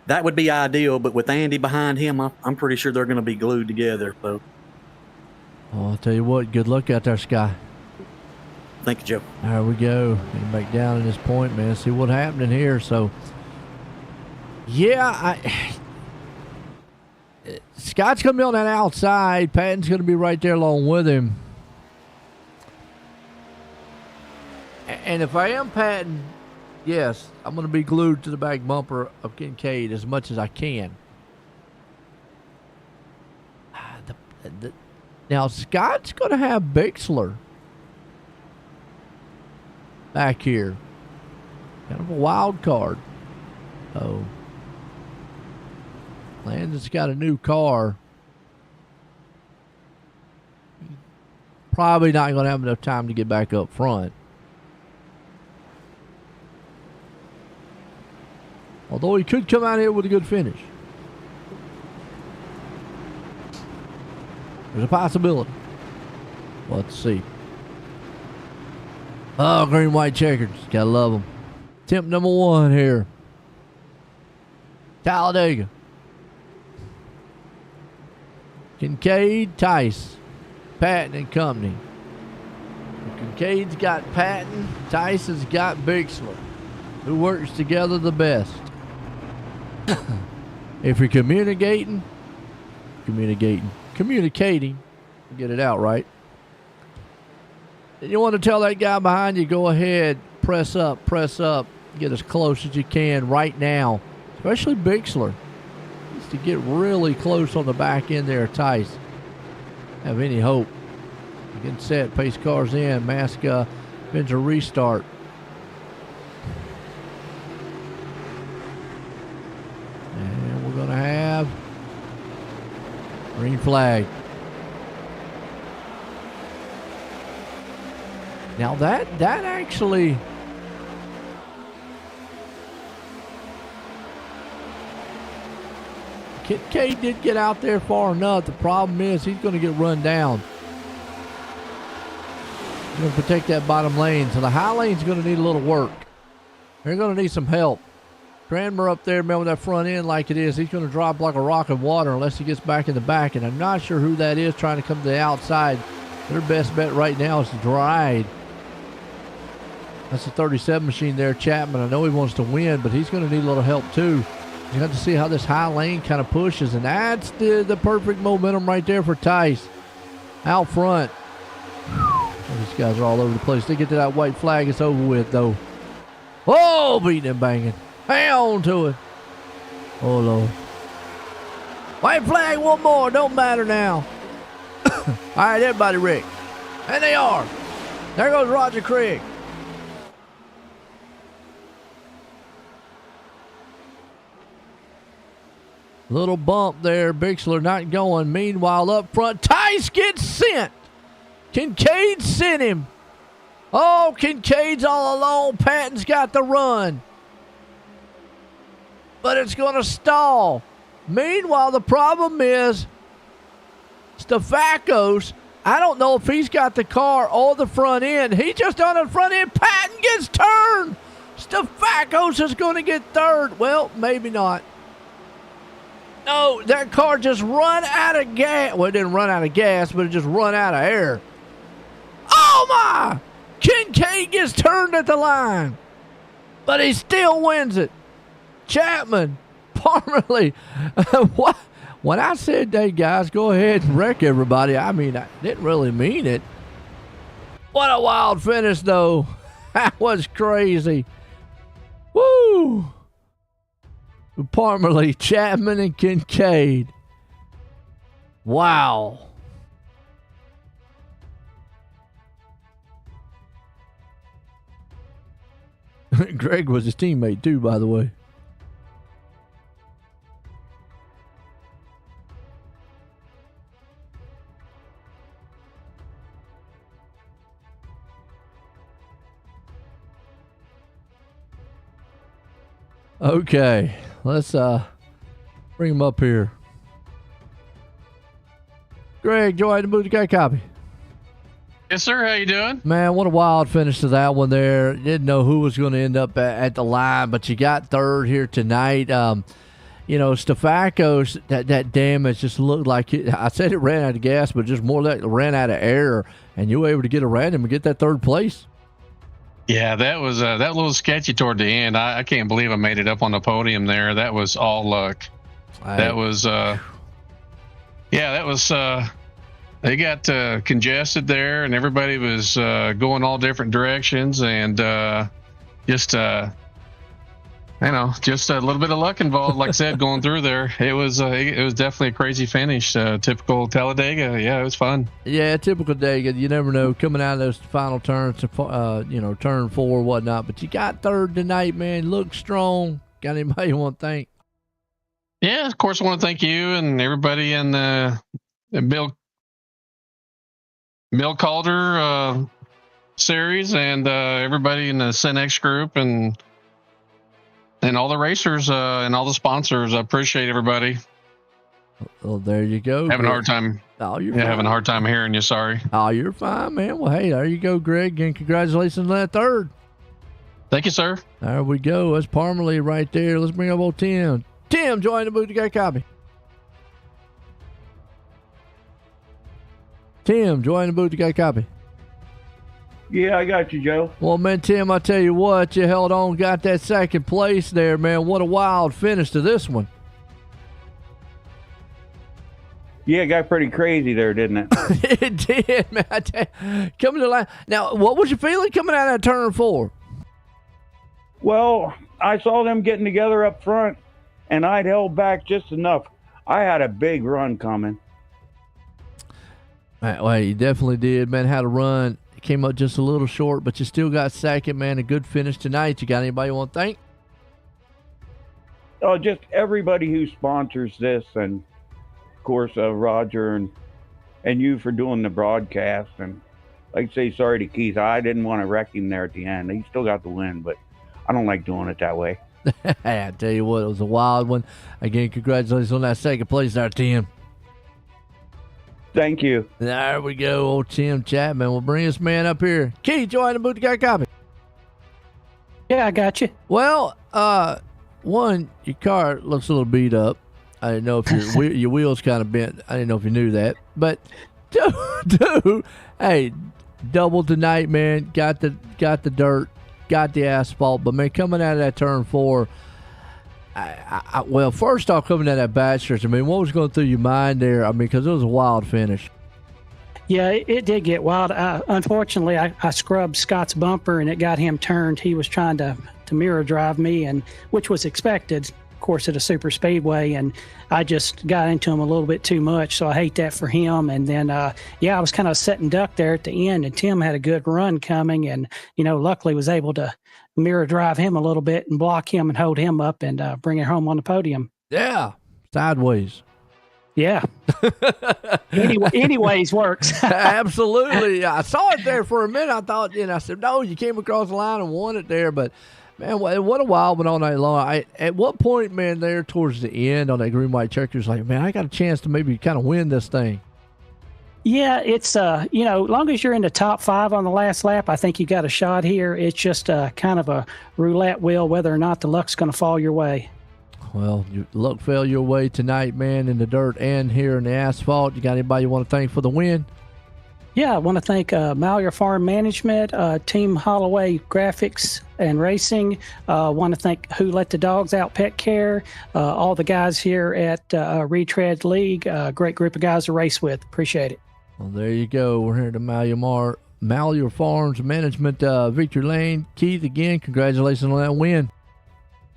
That would be ideal, but with Andy behind him, I'm pretty sure they're going to be glued together. So. Oh, I'll tell you what, good luck out there, Sky. Thank you, Joe. There we go. Getting back down in this point, man. See what's happening here. So, yeah, Scott's going to be on that outside. Patton's going to be right there along with him. And if I am Patton, yes, I'm going to be glued to the back bumper of Kincaid as much as I can. Now, Scott's going to have Bixler back here. Kind of a wild card. Oh. Landon's got a new car. Probably not going to have enough time to get back up front. Although he could come out here with a good finish. There's a possibility. Let's see. Oh, green, white checkers. Gotta love them. Temp number 1 here. Talladega. Kincaid, Tice, Patton and company. Kincaid's got Patton. Tice has got Bixler. Who works together the best? If you're communicating, get it out right. You want to tell that guy behind you, go ahead, press up, get as close as you can right now. Especially Bixler. Needs to get really close on the back end there, Tice. Have any hope. Getting set, pace cars in, mask bends a restart. And we're going to have green flag. Now that actually Kincaid did get out there far enough. The problem is he's going to get run down. He's going to protect that bottom lane. So the high lane's going to need a little work. They're going to need some help. Cranmer up there, man, with that front end like it is, he's going to drop like a rock of water unless he gets back in the back. And I'm not sure who that is trying to come to the outside. Their best bet right now is to ride. That's the 37 machine there, Chapman. I know he wants to win, but he's going to need a little help too. You have to see how this high lane kind of pushes, and that's the perfect momentum right there for Tice. Out front. These guys are all over the place. They get to that white flag, it's over with though. Oh, beating and banging. Hang on to it. Oh, Lord. White flag, one more. Don't matter now. All right, everybody, Rick. And they are. There goes Roger Craig. Little bump there. Bixler not going. Meanwhile, up front, Tice gets sent. Kincaid sent him. Oh, Kincaid's all alone. Patton's got the run. But it's going to stall. Meanwhile, the problem is Stefakos, I don't know if he's got the car or the front end. He just on the front end. Patton gets turned. Stefakos is going to get third. Well, maybe not. No, that car just run out of gas. Well, it didn't run out of gas, but it just run out of air. Oh, my! Kincaid gets turned at the line. But he still wins it. Chapman, Parmalee. What? When I said, hey, guys, go ahead and wreck everybody, I mean, I didn't really mean it. What a wild finish, though. That was crazy. Woo! Parmalee, Chapman, and Kincaid. Wow. Greg was his teammate, too, by the way. Okay, let's bring him up here. Greg, Joy, the movie got a copy. Yes, sir. How you doing? Man, what a wild finish to that one there. Didn't know who was going to end up at the line, but you got third here tonight. You know, Stefakos, that damage just looked like I said it ran out of gas, but just more that ran out of air, and you were able to get around him and get that third place. Yeah, that was that little sketchy toward the end. I can't believe I made it up on the podium there. That was all luck. That was they got congested there, and everybody was going all different directions, and just just a little bit of luck involved. Like I said, going through there, it was definitely a crazy finish. Typical Talladega. Yeah, it was fun. Yeah, typical Dega. You never know coming out of those final turns, turn 4, whatnot. But you got third tonight, man. Look strong. Got anybody you want to thank? Yeah, of course, I want to thank you and everybody in the Bill Calder series, and everybody in the Cenex group, and all the racers and all the sponsors. I appreciate everybody. Well, there you go. Having Greg. a hard time. Oh, you're yeah, fine. having a hard time hearing you. Sorry. Oh, you're fine, man. Well, hey, there you go, Greg, and congratulations on that third. Thank you, sir. There we go. That's Parmalee right there. Let's bring up old Tim. Tim, join the booth. You got a copy. Tim, join the booth. You got a copy. Yeah, I got you, Joe. Well, man, Tim, I tell you what, you held on, got that second place there, man. What a wild finish to this one. Yeah, it got pretty crazy there, didn't it? It did, man. I tell you, coming to line. Now, what was your feeling coming out of that turn 4? Well, I saw them getting together up front, and I'd held back just enough. I had a big run coming. Well, you definitely did, man. Had a run. Came up just a little short, but you still got second, man. A good finish tonight. You got anybody you want to thank? Oh, just everybody who sponsors this, and of course Roger and you for doing the broadcast. And like I say, sorry to Keith. I didn't want to wreck him there at the end. He still got the win, but I don't like doing it that way. I tell you what, it was a wild one. Again, congratulations on that second place there, Tim. Thank you. There we go, old Tim Chapman. We'll bring this man up here. Keith, join the booth. You got a copy? Yeah, I got you. Well, one, your car looks a little beat up. I didn't know if your wheels kind of bent. I didn't know if you knew that. But two, hey, double tonight, man. Got the dirt, got the asphalt. But man, coming out of that turn 4. Well, first off, coming out of that bachelor's, I mean, what was going through your mind there? I mean, because it was a wild finish. Yeah, it did get wild. Unfortunately, I scrubbed Scott's bumper, and it got him turned. He was trying to mirror drive me, and which was expected, of course, at a super speedway, and I just got into him a little bit too much, so I hate that for him. And then, I was kind of sitting duck there at the end, and Tim had a good run coming, and, luckily was able to mirror drive him a little bit and block him and hold him up and bring it home on the podium. Yeah, sideways. Yeah. Anyways works. Absolutely. I saw it there for a minute. I thought, I said, no, you came across the line and won it there. But, man, what a wild one all night long. At what point, man, there towards the end on that green, white checkers, like, man, I got a chance to maybe kind of win this thing. Yeah, it's, long as you're in the top 5 on the last lap, I think you got a shot here. It's just kind of a roulette wheel whether or not the luck's going to fall your way. Well, your luck fell your way tonight, man, in the dirt and here in the asphalt. You got anybody you want to thank for the win? Yeah, I want to thank Malheur Farm Management, Team Holloway Graphics and Racing. Want to thank Who Let the Dogs Out Pet Care, all the guys here at Retreads League. Great group of guys to race with. Appreciate it. Well, there you go. We're here at Malheur Farms Management, Victory Lane. Keith, again, congratulations on that win.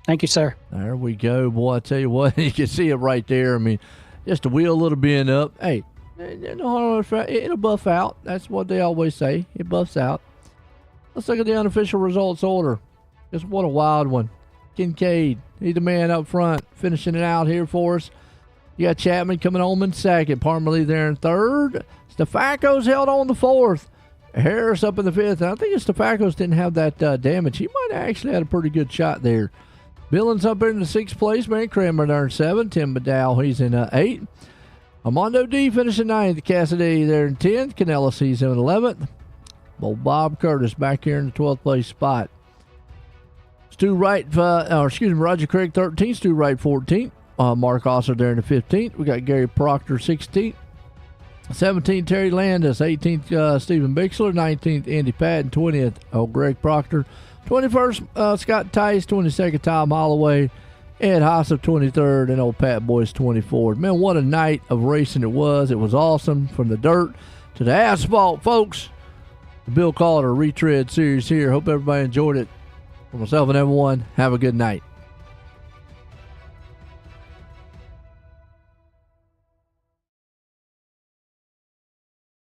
Thank you, sir. There we go. Boy, I tell you what, you can see it right there. I mean, just the wheel a little bent up. Hey, it'll buff out. That's what they always say. It buffs out. Let's look at the unofficial results order. Just what a wild one. Kincaid, he's the man up front, finishing it out here for us. You got Chapman coming home in second. Parmalee there in third. Stefaco's held on the 4th. Harris up in the 5th. And I think if Stefaco's didn't have that damage, he might have actually had a pretty good shot there. Billings up in the 6th place, man. Kramer there in 7th. Tim Badal, he's in 8th. Armando D finishing 9th. Cassidy there in 10th. Canellis, he's in 11th. Well, Bob Curtis back here in the 12th place spot. Roger Craig 13th. Stu Wright 14th. Mark Osler there in the 15th. We got Gary Proctor 16th. 17th, Terry Landis. 18th, Stephen Bixler. 19th, Andy Patton. 20th, Greg Proctor. 21st, Scott Tice. 22nd, Tom Holloway. Ed Hassel, 23rd, and old Pat Boyce, 24th. Man, what a night of racing it was. It was awesome from the dirt to the asphalt, folks. The Bill Calder Retread Series here. Hope everybody enjoyed it. For myself and everyone, have a good night.